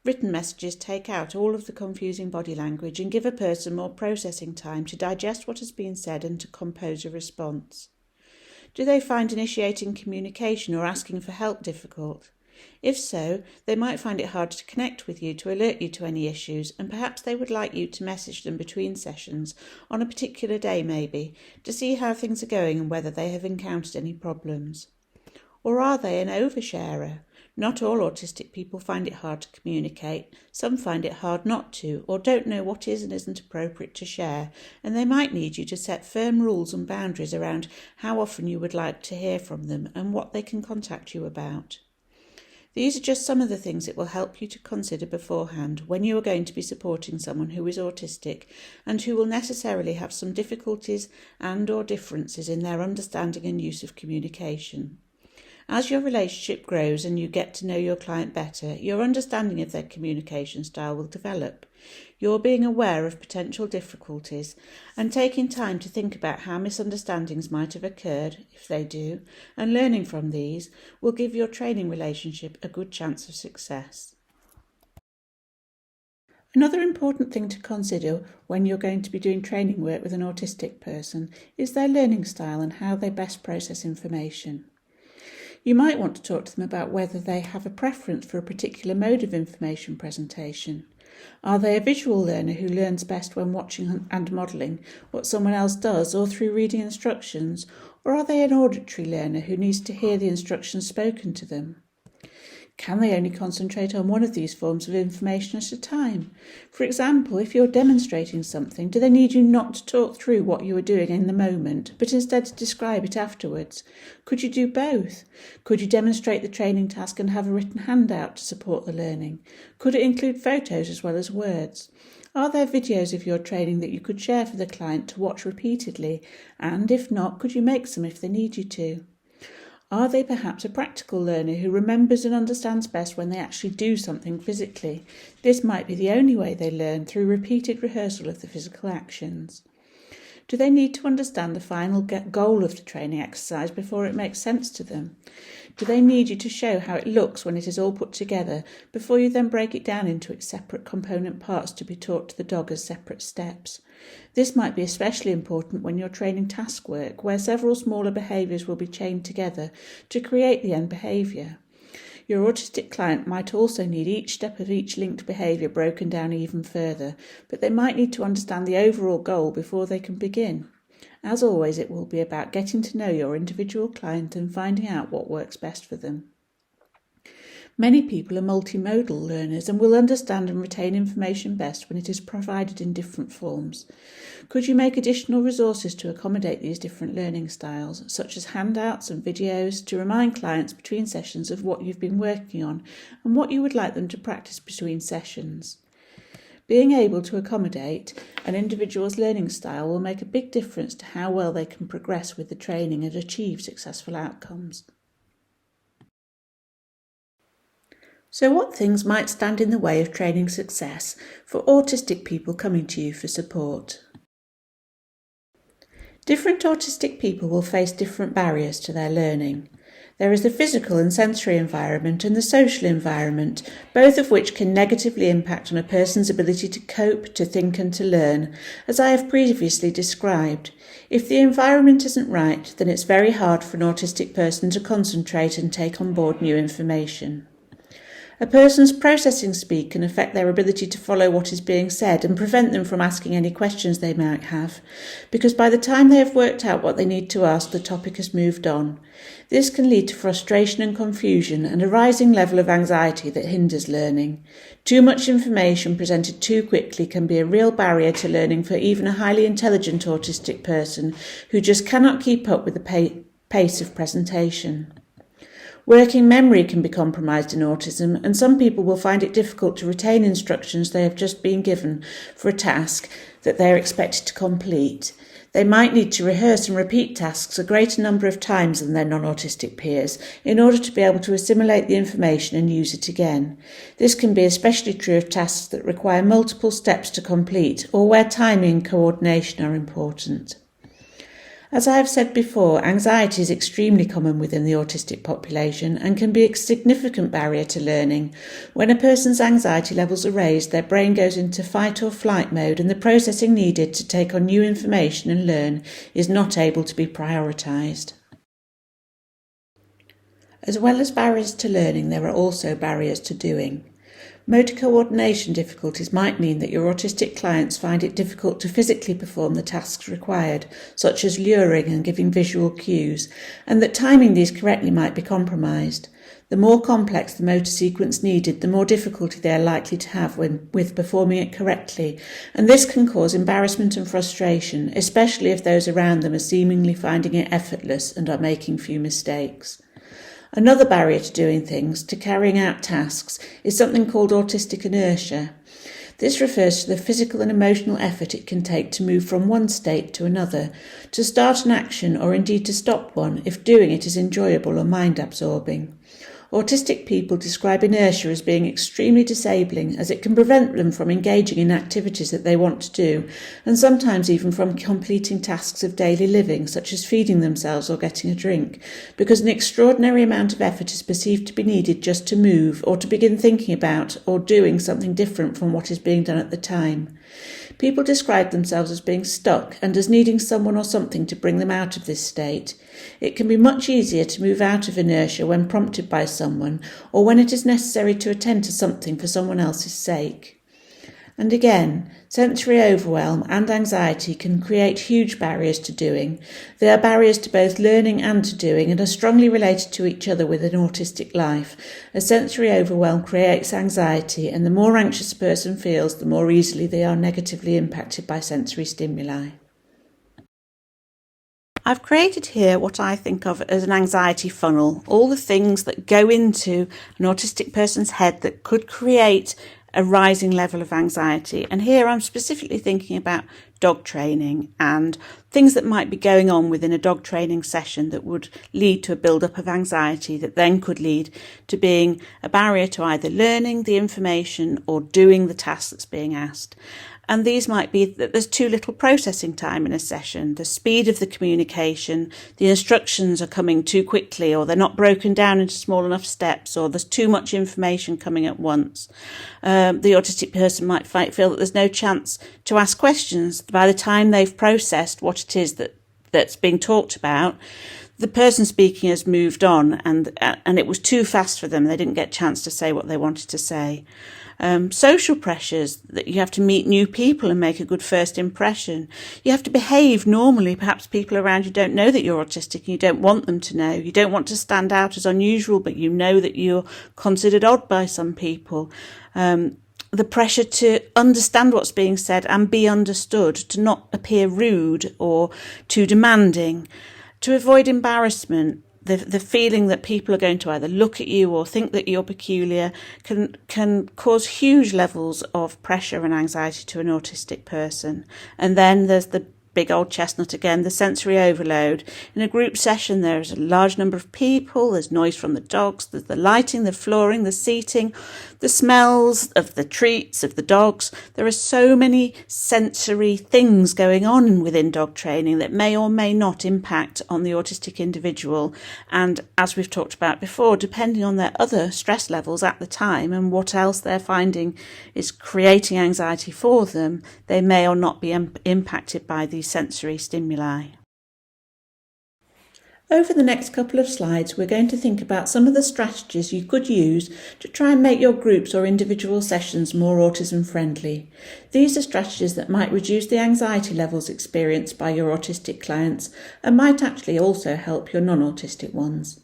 Written messages take out all of the confusing body language and give a person more processing time to digest what has been said and to compose a response. Do they find initiating communication or asking for help difficult? If so, they might find it hard to connect with you to alert you to any issues, and perhaps they would like you to message them between sessions, on a particular day maybe, to see how things are going and whether they have encountered any problems. Or are they an oversharer? Not all autistic people find it hard to communicate. Some find it hard not to, or don't know what is and isn't appropriate to share, and they might need you to set firm rules and boundaries around how often you would like to hear from them and what they can contact you about. These are just some of the things it will help you to consider beforehand when you are going to be supporting someone who is autistic and who will necessarily have some difficulties and/or differences in their understanding and use of communication. As your relationship grows and you get to know your client better, your understanding of their communication style will develop. You're being aware of potential difficulties and taking time to think about how misunderstandings might have occurred, if they do, and learning from these will give your training relationship a good chance of success. Another important thing to consider when you're going to be doing training work with an autistic person is their learning style and how they best process information. You might want to talk to them about whether they have a preference for a particular mode of information presentation. Are they a visual learner who learns best when watching and modelling what someone else does or through reading instructions, or are they an auditory learner who needs to hear the instructions spoken to them? Can they only concentrate on one of these forms of information at a time? For example, if you're demonstrating something, do they need you not to talk through what you are doing in the moment, but instead to describe it afterwards? Could you do both? Could you demonstrate the training task and have a written handout to support the learning? Could it include photos as well as words? Are there videos of your training that you could share for the client to watch repeatedly? And if not, could you make some if they need you to? Are they perhaps a practical learner who remembers and understands best when they actually do something physically? This might be the only way they learn, through repeated rehearsal of the physical actions. Do they need to understand the final goal of the training exercise before it makes sense to them? Do they need you to show how it looks when it is all put together before you then break it down into its separate component parts to be taught to the dog as separate steps? This might be especially important when you're training task work, where several smaller behaviours will be chained together to create the end behaviour. Your autistic client might also need each step of each linked behaviour broken down even further, but they might need to understand the overall goal before they can begin. As always, it will be about getting to know your individual client and finding out what works best for them. Many people are multimodal learners and will understand and retain information best when it is provided in different forms. Could you make additional resources to accommodate these different learning styles, such as handouts and videos, to remind clients between sessions of what you've been working on and what you would like them to practice between sessions? Being able to accommodate an individual's learning style will make a big difference to how well they can progress with the training and achieve successful outcomes. So what things might stand in the way of training success for autistic people coming to you for support? Different autistic people will face different barriers to their learning. There is the physical and sensory environment and the social environment, both of which can negatively impact on a person's ability to cope, to think and to learn, as I have previously described. If the environment isn't right, then it's very hard for an autistic person to concentrate and take on board new information. A person's processing speed can affect their ability to follow what is being said and prevent them from asking any questions they might have, because by the time they have worked out what they need to ask, the topic has moved on. This can lead to frustration and confusion and a rising level of anxiety that hinders learning. Too much information presented too quickly can be a real barrier to learning for even a highly intelligent autistic person who just cannot keep up with the pace of presentation. Working memory can be compromised in autism, and some people will find it difficult to retain instructions they have just been given for a task that they are expected to complete. They might need to rehearse and repeat tasks a greater number of times than their non-autistic peers in order to be able to assimilate the information and use it again. This can be especially true of tasks that require multiple steps to complete or where timing and coordination are important. As I have said before, anxiety is extremely common within the autistic population and can be a significant barrier to learning. When a person's anxiety levels are raised, their brain goes into fight or flight mode and the processing needed to take on new information and learn is not able to be prioritised. As well as barriers to learning, there are also barriers to doing. Motor coordination difficulties might mean that your autistic clients find it difficult to physically perform the tasks required, such as luring and giving visual cues, and that timing these correctly might be compromised. The more complex the motor sequence needed, the more difficulty they are likely to have with performing it correctly, and this can cause embarrassment and frustration, especially if those around them are seemingly finding it effortless and are making few mistakes. Another barrier to doing things, to carrying out tasks, is something called autistic inertia. This refers to the physical and emotional effort it can take to move from one state to another, to start an action or indeed to stop one if doing it is enjoyable or mind-absorbing. Autistic people describe inertia as being extremely disabling, as it can prevent them from engaging in activities that they want to do, and sometimes even from completing tasks of daily living, such as feeding themselves or getting a drink, because an extraordinary amount of effort is perceived to be needed just to move, or to begin thinking about or doing something different from what is being done at the time. People describe themselves as being stuck and as needing someone or something to bring them out of this state. It can be much easier to move out of inertia when prompted by someone, or when it is necessary to attend to something for someone else's sake. And again, sensory overwhelm and anxiety can create huge barriers to doing. They are barriers to both learning and to doing, and are strongly related to each other within autistic life. A sensory overwhelm creates anxiety, and the more anxious a person feels, the more easily they are negatively impacted by sensory stimuli. I've created here what I think of as an anxiety funnel, all the things that go into an autistic person's head that could create a rising level of anxiety. And here I'm specifically thinking about dog training and things that might be going on within a dog training session that would lead to a build-up of anxiety that then could lead to being a barrier to either learning the information or doing the task that's being asked. And these might be that there's too little processing time in a session, the speed of the communication, the instructions are coming too quickly, or they're not broken down into small enough steps, or there's too much information coming at once. The autistic person might feel that there's no chance to ask questions. By the time they've processed what it is that's being talked about, the person speaking has moved on, and it was too fast for them. They didn't get a chance to say what they wanted to say. Social pressures, that you have to meet new people and make a good first impression. You have to behave normally. Perhaps people around you don't know that you're autistic and you don't want them to know. You don't want to stand out as unusual, but you know that you're considered odd by some people. The pressure to understand what's being said and be understood, to not appear rude or too demanding, to avoid embarrassment. The feeling that people are going to either look at you or think that you're peculiar can cause huge levels of pressure and anxiety to an autistic person. And then there's the big old chestnut again, the sensory overload. In a group session, there's a large number of people, there's noise from the dogs, there's the lighting, the flooring, the seating, the smells of the treats of the dogs. There are so many sensory things going on within dog training that may or may not impact on the autistic individual. And as we've talked about before, depending on their other stress levels at the time and what else they're finding is creating anxiety for them, they may or not be impacted by these sensory stimuli. Over the next couple of slides, we're going to think about some of the strategies you could use to try and make your groups or individual sessions more autism friendly. These are strategies that might reduce the anxiety levels experienced by your autistic clients and might actually also help your non-autistic ones.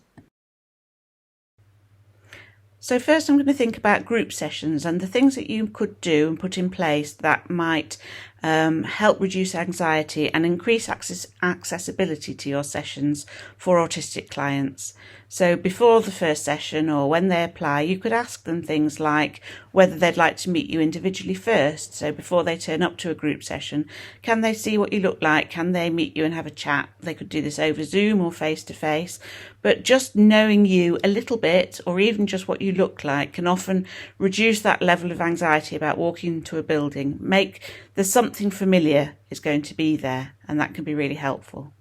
So first I'm going to think about group sessions and the things that you could do and put in place that might help reduce anxiety and increase accessibility to your sessions for autistic clients. So before the first session or when they apply, you could ask them things like whether they'd like to meet you individually first. So before they turn up to a group session, can they see what you look like? Can they meet you and have a chat? They could do this over Zoom or face to face, but just knowing you a little bit or even just what you look like can often reduce that level of anxiety about walking into a building. There's something familiar is going to be there, and that can be really helpful.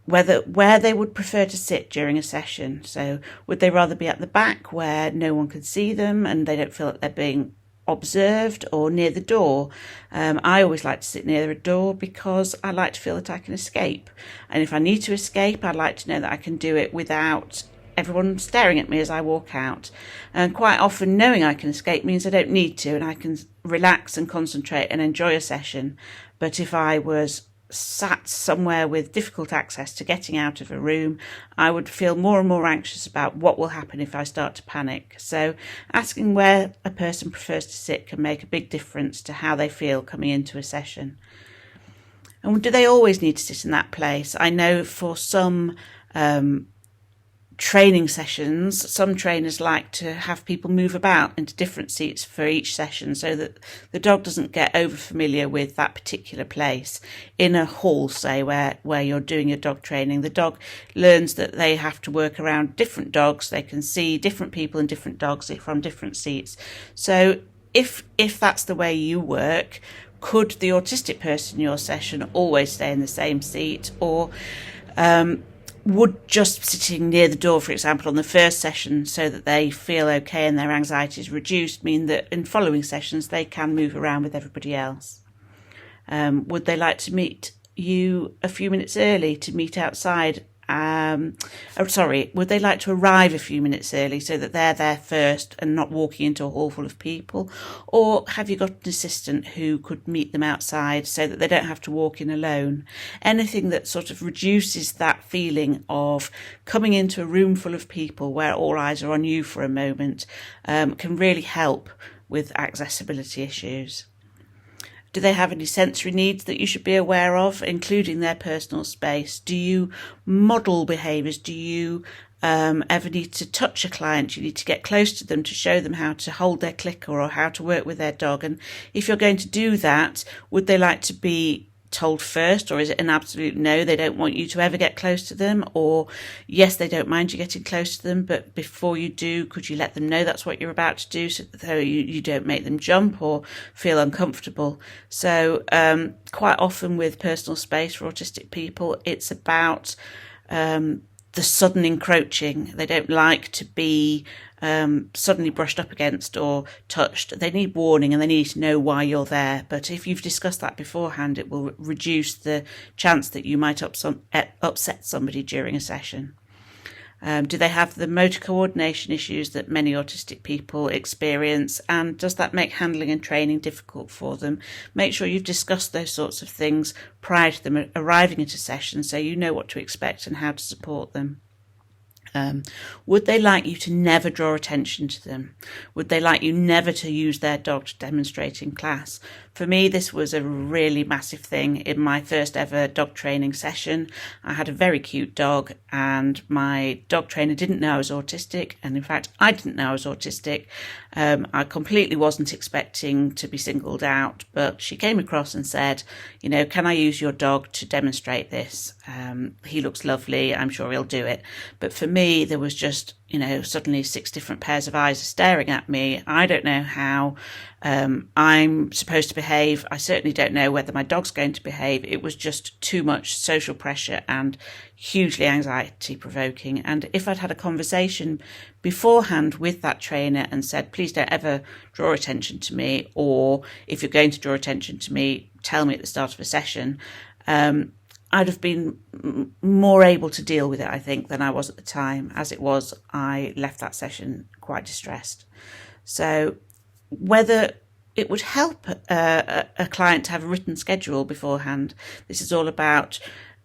Where they would prefer to sit during a session. So would they rather be at the back where no one can see them and they don't feel that they're being observed, or near the door? I always like to sit near a door because I like to feel that I can escape. And if I need to escape, I'd like to know that I can do it without everyone staring at me as I walk out. And quite often knowing I can escape means I don't need to, and I can relax and concentrate and enjoy a session. But if I was sat somewhere with difficult access to getting out of a room, I would feel more and more anxious about what will happen if I start to panic. So asking where a person prefers to sit can make a big difference to how they feel coming into a session. And do they always need to sit in that place? I know for some training sessions, some trainers like to have people move about into different seats for each session so that the dog doesn't get over familiar with that particular place. In a hall, say, where you're doing your dog training, the dog learns that they have to work around different dogs. They can see different people and different dogs from different seats. So if that's the way you work, could the autistic person in your session always stay in the same seat, or would just sitting near the door, for example, on the first session so that they feel okay and their anxiety is reduced, mean that in following sessions they can move around with everybody else? Would they like to meet you a few minutes early to meet outside? Would they like to arrive a few minutes early so that they're there first and not walking into a hall full of people? Or have you got an assistant who could meet them outside so that they don't have to walk in alone? Anything that sort of reduces that feeling of coming into a room full of people where all eyes are on you for a moment can really help with accessibility issues. Do they have any sensory needs that you should be aware of, including their personal space? Do you model behaviours? Do you ever need to touch a client? You need to get close to them to show them how to hold their clicker or how to work with their dog. And if you're going to do that, would they like to be told first, or is it an absolute no, they don't want you to ever get close to them? Or yes, they don't mind you getting close to them, but before you do, could you let them know that's what you're about to do so you don't make them jump or feel uncomfortable? So quite often with personal space for autistic people, it's about the sudden encroaching. They don't like to be suddenly brushed up against or touched. They need warning and they need to know why you're there. But if you've discussed that beforehand, it will reduce the chance that you might upset somebody during a session. Do they have the motor coordination issues that many autistic people experience? And does that make handling and training difficult for them? Make sure you've discussed those sorts of things prior to them arriving at a session so you know what to expect and how to support them. Would they like you to never draw attention to them? Would they like you never to use their dog to demonstrate in class? For me, this was a really massive thing in my first ever dog training session. I had a very cute dog and my dog trainer didn't know I was autistic. And in fact, I didn't know I was autistic. I completely wasn't expecting to be singled out, but she came across and said, can I use your dog to demonstrate this? He looks lovely. I'm sure he'll do it. But for me, there was just, suddenly 6 different pairs of eyes are staring at me. I don't know how I'm supposed to behave. I certainly don't know whether my dog's going to behave. It was just too much social pressure and hugely anxiety provoking. And if I'd had a conversation beforehand with that trainer and said, please don't ever draw attention to me, or if you're going to draw attention to me, tell me at the start of a session, I'd have been more able to deal with it, I think, than I was at the time. As it was, I left that session quite distressed. So whether it would help a client to have a written schedule beforehand, this is all about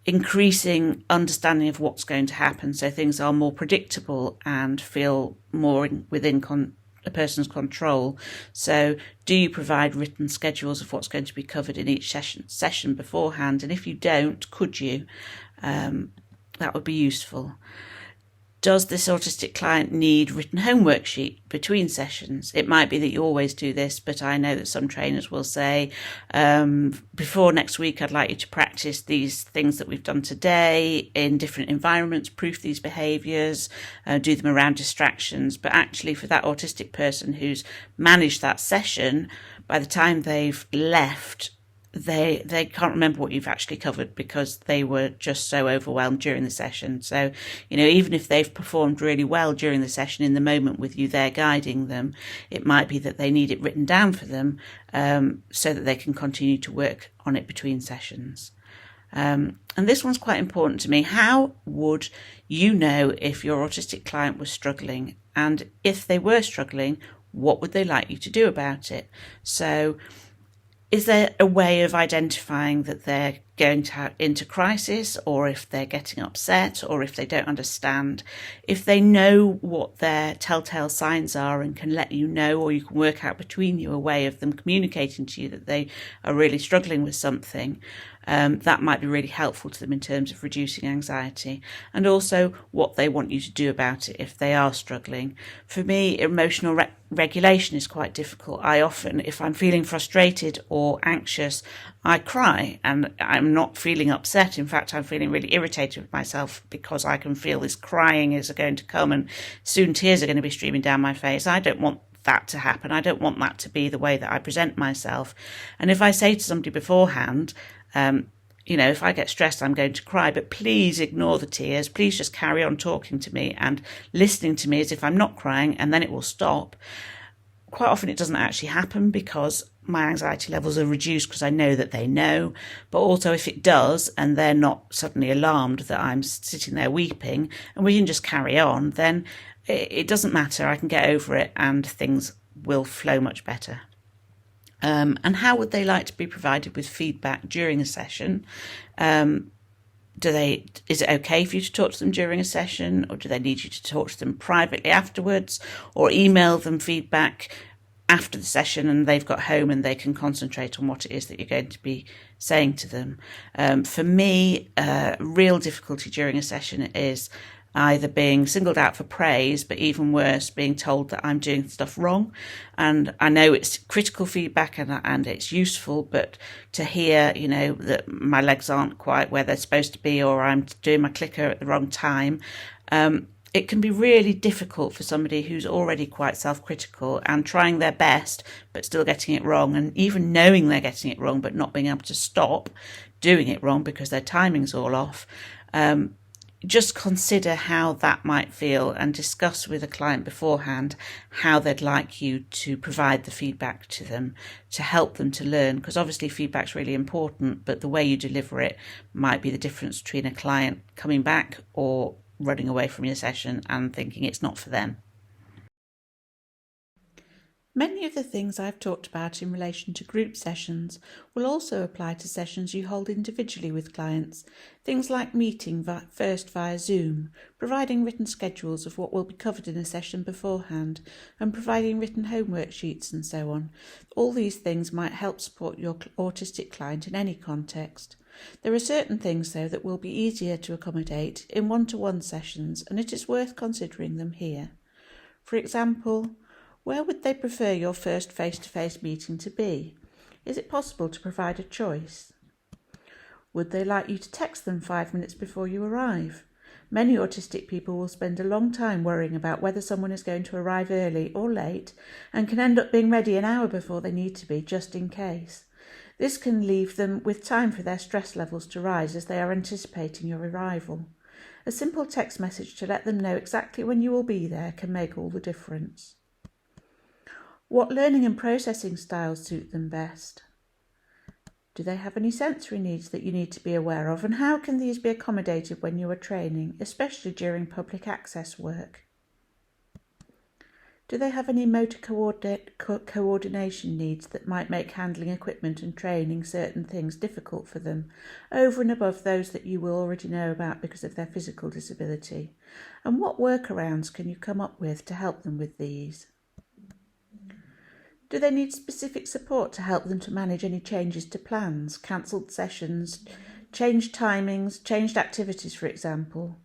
increasing understanding of what's going to happen so things are more predictable and feel more within a person's control. So do you provide written schedules of what's going to be covered in each session beforehand? And if you don't, could you? That would be useful. Does this autistic client need written homework sheet between sessions? It might be that you always do this, but I know that some trainers will say, before next week, I'd like you to practice these things that we've done today in different environments, proof these behaviours, do them around distractions. But actually for that autistic person who's managed that session, by the time they've left, they can't remember what you've actually covered because they were just so overwhelmed during the session. So, even if they've performed really well during the session in the moment with you there guiding them, it might be that they need it written down for them so that they can continue to work on it between sessions. And this one's quite important to me. How would you know if your autistic client was struggling? And if they were struggling, what would they like you to do about it? So is there a way of identifying that they're going into crisis, or if they're getting upset, or if they don't understand, if they know what their telltale signs are and can let you know, or you can work out between you a way of them communicating to you that they are really struggling with something, that might be really helpful to them in terms of reducing anxiety, and also what they want you to do about it if they are struggling. For me, emotional regulation is quite difficult. I often, if I'm feeling frustrated or anxious, I cry, and I'm not feeling upset. In fact, I'm feeling really irritated with myself because I can feel this crying is going to come and soon tears are going to be streaming down my face. I don't want that to happen. I don't want that to be the way that I present myself. And if I say to somebody beforehand, if I get stressed, I'm going to cry, but please ignore the tears. Please just carry on talking to me and listening to me as if I'm not crying, and then it will stop. Quite often it doesn't actually happen because my anxiety levels are reduced because I know that they know. But also if it does and they're not suddenly alarmed that I'm sitting there weeping and we can just carry on, then it doesn't matter. I can get over it and things will flow much better. And how would they like to be provided with feedback during a session? Is it okay for you to talk to them during a session, or do they need you to talk to them privately afterwards, or email them feedback after the session and they've got home and they can concentrate on what it is that you're going to be saying to them? For me, real difficulty during a session is either being singled out for praise, but even worse, being told that I'm doing stuff wrong. And I know it's critical feedback and it's useful, but to hear, that my legs aren't quite where they're supposed to be, or I'm doing my clicker at the wrong time, it can be really difficult for somebody who's already quite self-critical and trying their best, but still getting it wrong, and even knowing they're getting it wrong, but not being able to stop doing it wrong because their timing's all off. Just consider how that might feel and discuss with a client beforehand how they'd like you to provide the feedback to them to help them to learn, because obviously feedback's really important, but the way you deliver it might be the difference between a client coming back or running away from your session and thinking it's not for them. Many of the things I've talked about in relation to group sessions will also apply to sessions you hold individually with clients. Things like meeting first via Zoom, providing written schedules of what will be covered in a session beforehand, and providing written homework sheets and so on. All these things might help support your autistic client in any context. There are certain things, though, that will be easier to accommodate in one-to-one sessions, and it is worth considering them here. For example, where would they prefer your first face-to-face meeting to be? Is it possible to provide a choice? Would they like you to text them 5 minutes before you arrive? Many autistic people will spend a long time worrying about whether someone is going to arrive early or late, and can end up being ready an hour before they need to be, just in case. This can leave them with time for their stress levels to rise as they are anticipating your arrival. A simple text message to let them know exactly when you will be there can make all the difference. What learning and processing styles suit them best? Do they have any sensory needs that you need to be aware of, and how can these be accommodated when you are training, especially during public access work? Do they have any motor coordination needs that might make handling equipment and training certain things difficult for them, over and above those that you will already know about because of their physical disability? And what workarounds can you come up with to help them with these? Do they need specific support to help them to manage any changes to plans, cancelled sessions, changed timings, changed activities, for example?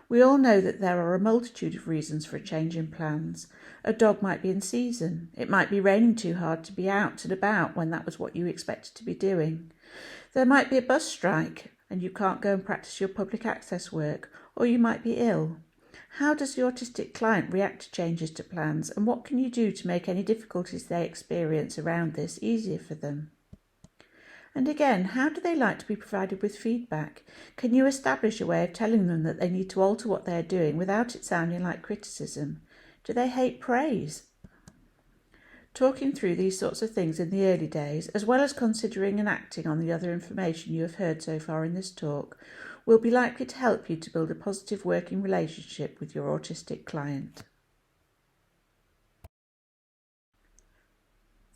We all know that there are a multitude of reasons for a change in plans. A dog might be in season. It might be raining too hard to be out and about when that was what you expected to be doing. There might be a bus strike and you can't go and practice your public access work, or you might be ill. How does the autistic client react to changes to plans, and what can you do to make any difficulties they experience around this easier for them? And again, how do they like to be provided with feedback? Can you establish a way of telling them that they need to alter what they are doing without it sounding like criticism? Do they hate praise? Talking through these sorts of things in the early days, as well as considering and acting on the other information you have heard so far in this talk, will be likely to help you to build a positive working relationship with your autistic client.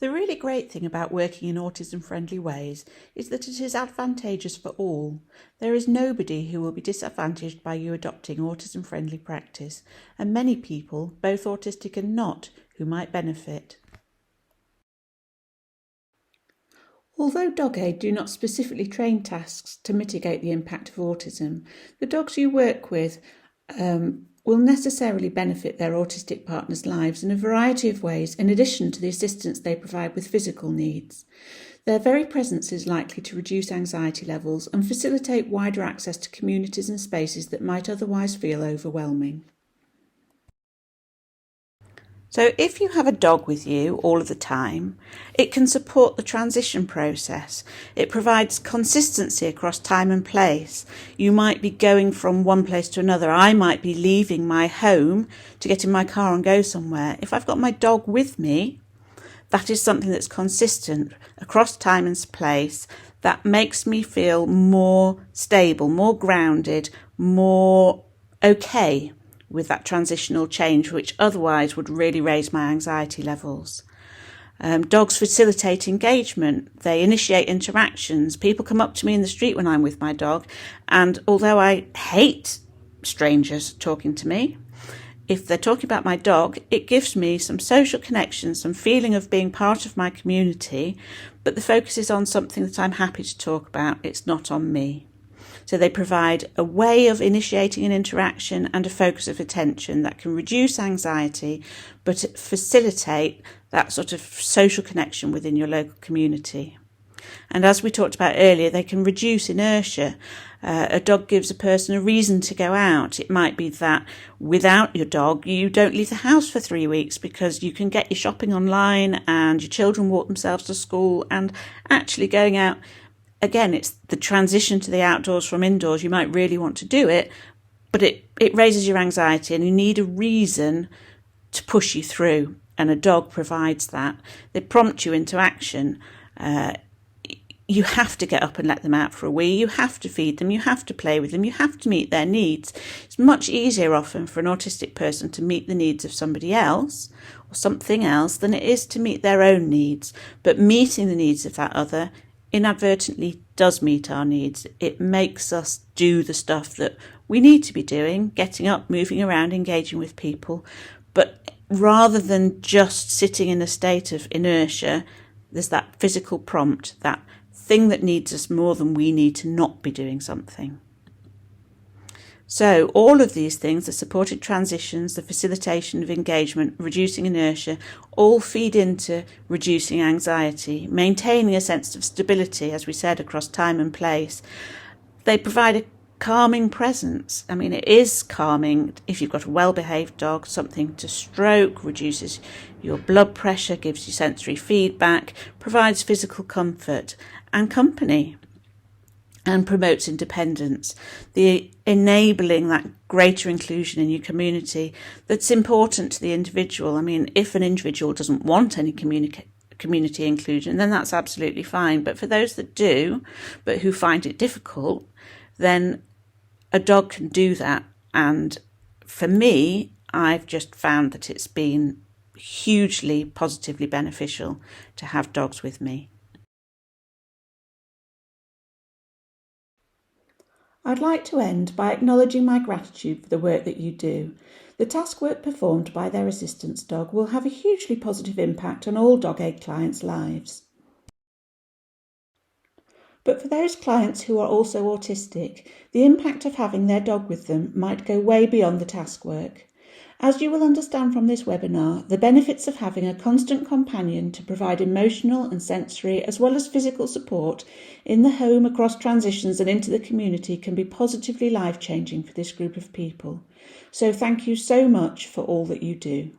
The really great thing about working in autism-friendly ways is that it is advantageous for all. There is nobody who will be disadvantaged by you adopting autism-friendly practice, and many people, both autistic and not, who might benefit. Although Dog-A do not specifically train tasks to mitigate the impact of autism, the dogs you work with will necessarily benefit their autistic partners' lives in a variety of ways in addition to the assistance they provide with physical needs. Their very presence is likely to reduce anxiety levels and facilitate wider access to communities and spaces that might otherwise feel overwhelming. So if you have a dog with you all of the time, it can support the transition process. It provides consistency across time and place. You might be going from one place to another. I might be leaving my home to get in my car and go somewhere. If I've got my dog with me, that is something that's consistent across time and place. That makes me feel more stable, more grounded, more okay with that transitional change, which otherwise would really raise my anxiety levels. Dogs facilitate engagement. They initiate interactions. People come up to me in the street when I'm with my dog, and although I hate strangers talking to me, if they're talking about my dog, it gives me some social connection, some feeling of being part of my community, but the focus is on something that I'm happy to talk about. It's not on me. So they provide a way of initiating an interaction and a focus of attention that can reduce anxiety, but facilitate that sort of social connection within your local community. And as we talked about earlier, they can reduce inertia. A dog gives a person a reason to go out. It might be that without your dog, you don't leave the house for 3 weeks because you can get your shopping online and your children walk themselves to school, and actually going out. Again, it's the transition to the outdoors from indoors. You might really want to do it, but it raises your anxiety and you need a reason to push you through. And a dog provides that. They prompt you into action. You have to get up and let them out for a wee. You have to feed them. You have to play with them. You have to meet their needs. It's much easier often for an autistic person to meet the needs of somebody else or something else than it is to meet their own needs. But meeting the needs of that other inadvertently does meet our needs. It makes us do the stuff that we need to be doing, getting up, moving around, engaging with people. But rather than just sitting in a state of inertia, there's that physical prompt, that thing that needs us more than we need to not be doing something. So all of these things, the supported transitions, the facilitation of engagement, reducing inertia, all feed into reducing anxiety, maintaining a sense of stability, as we said, across time and place. They provide a calming presence. I mean, it is calming if you've got a well-behaved dog, something to stroke, reduces your blood pressure, gives you sensory feedback, provides physical comfort and company, and promotes independence, the enabling that greater inclusion in your community that's important to the individual. I mean, if an individual doesn't want any community inclusion, then that's absolutely fine. But for those that do, but who find it difficult, then a dog can do that. And for me, I've just found that it's been hugely positively beneficial to have dogs with me. I'd like to end by acknowledging my gratitude for the work that you do. The task work performed by their assistance dog will have a hugely positive impact on all Dog-A clients' lives. But for those clients who are also autistic, the impact of having their dog with them might go way beyond the task work. As you will understand from this webinar, the benefits of having a constant companion to provide emotional and sensory as well as physical support in the home, across transitions and into the community can be positively life-changing for this group of people. So thank you so much for all that you do.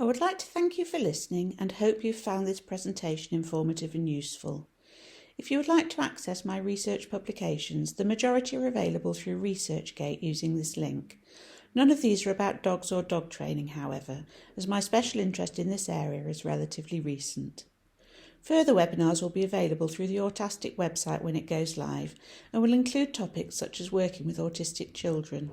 I would like to thank you for listening and hope you've found this presentation informative and useful. If you would like to access my research publications, the majority are available through ResearchGate using this link. None of these are about dogs or dog training, however, as my special interest in this area is relatively recent. Further webinars will be available through the Au-tastic website when it goes live and will include topics such as working with autistic children.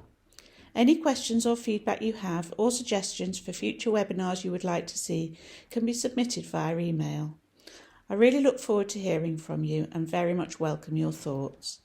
Any questions or feedback you have or suggestions for future webinars you would like to see can be submitted via email. I really look forward to hearing from you and very much welcome your thoughts.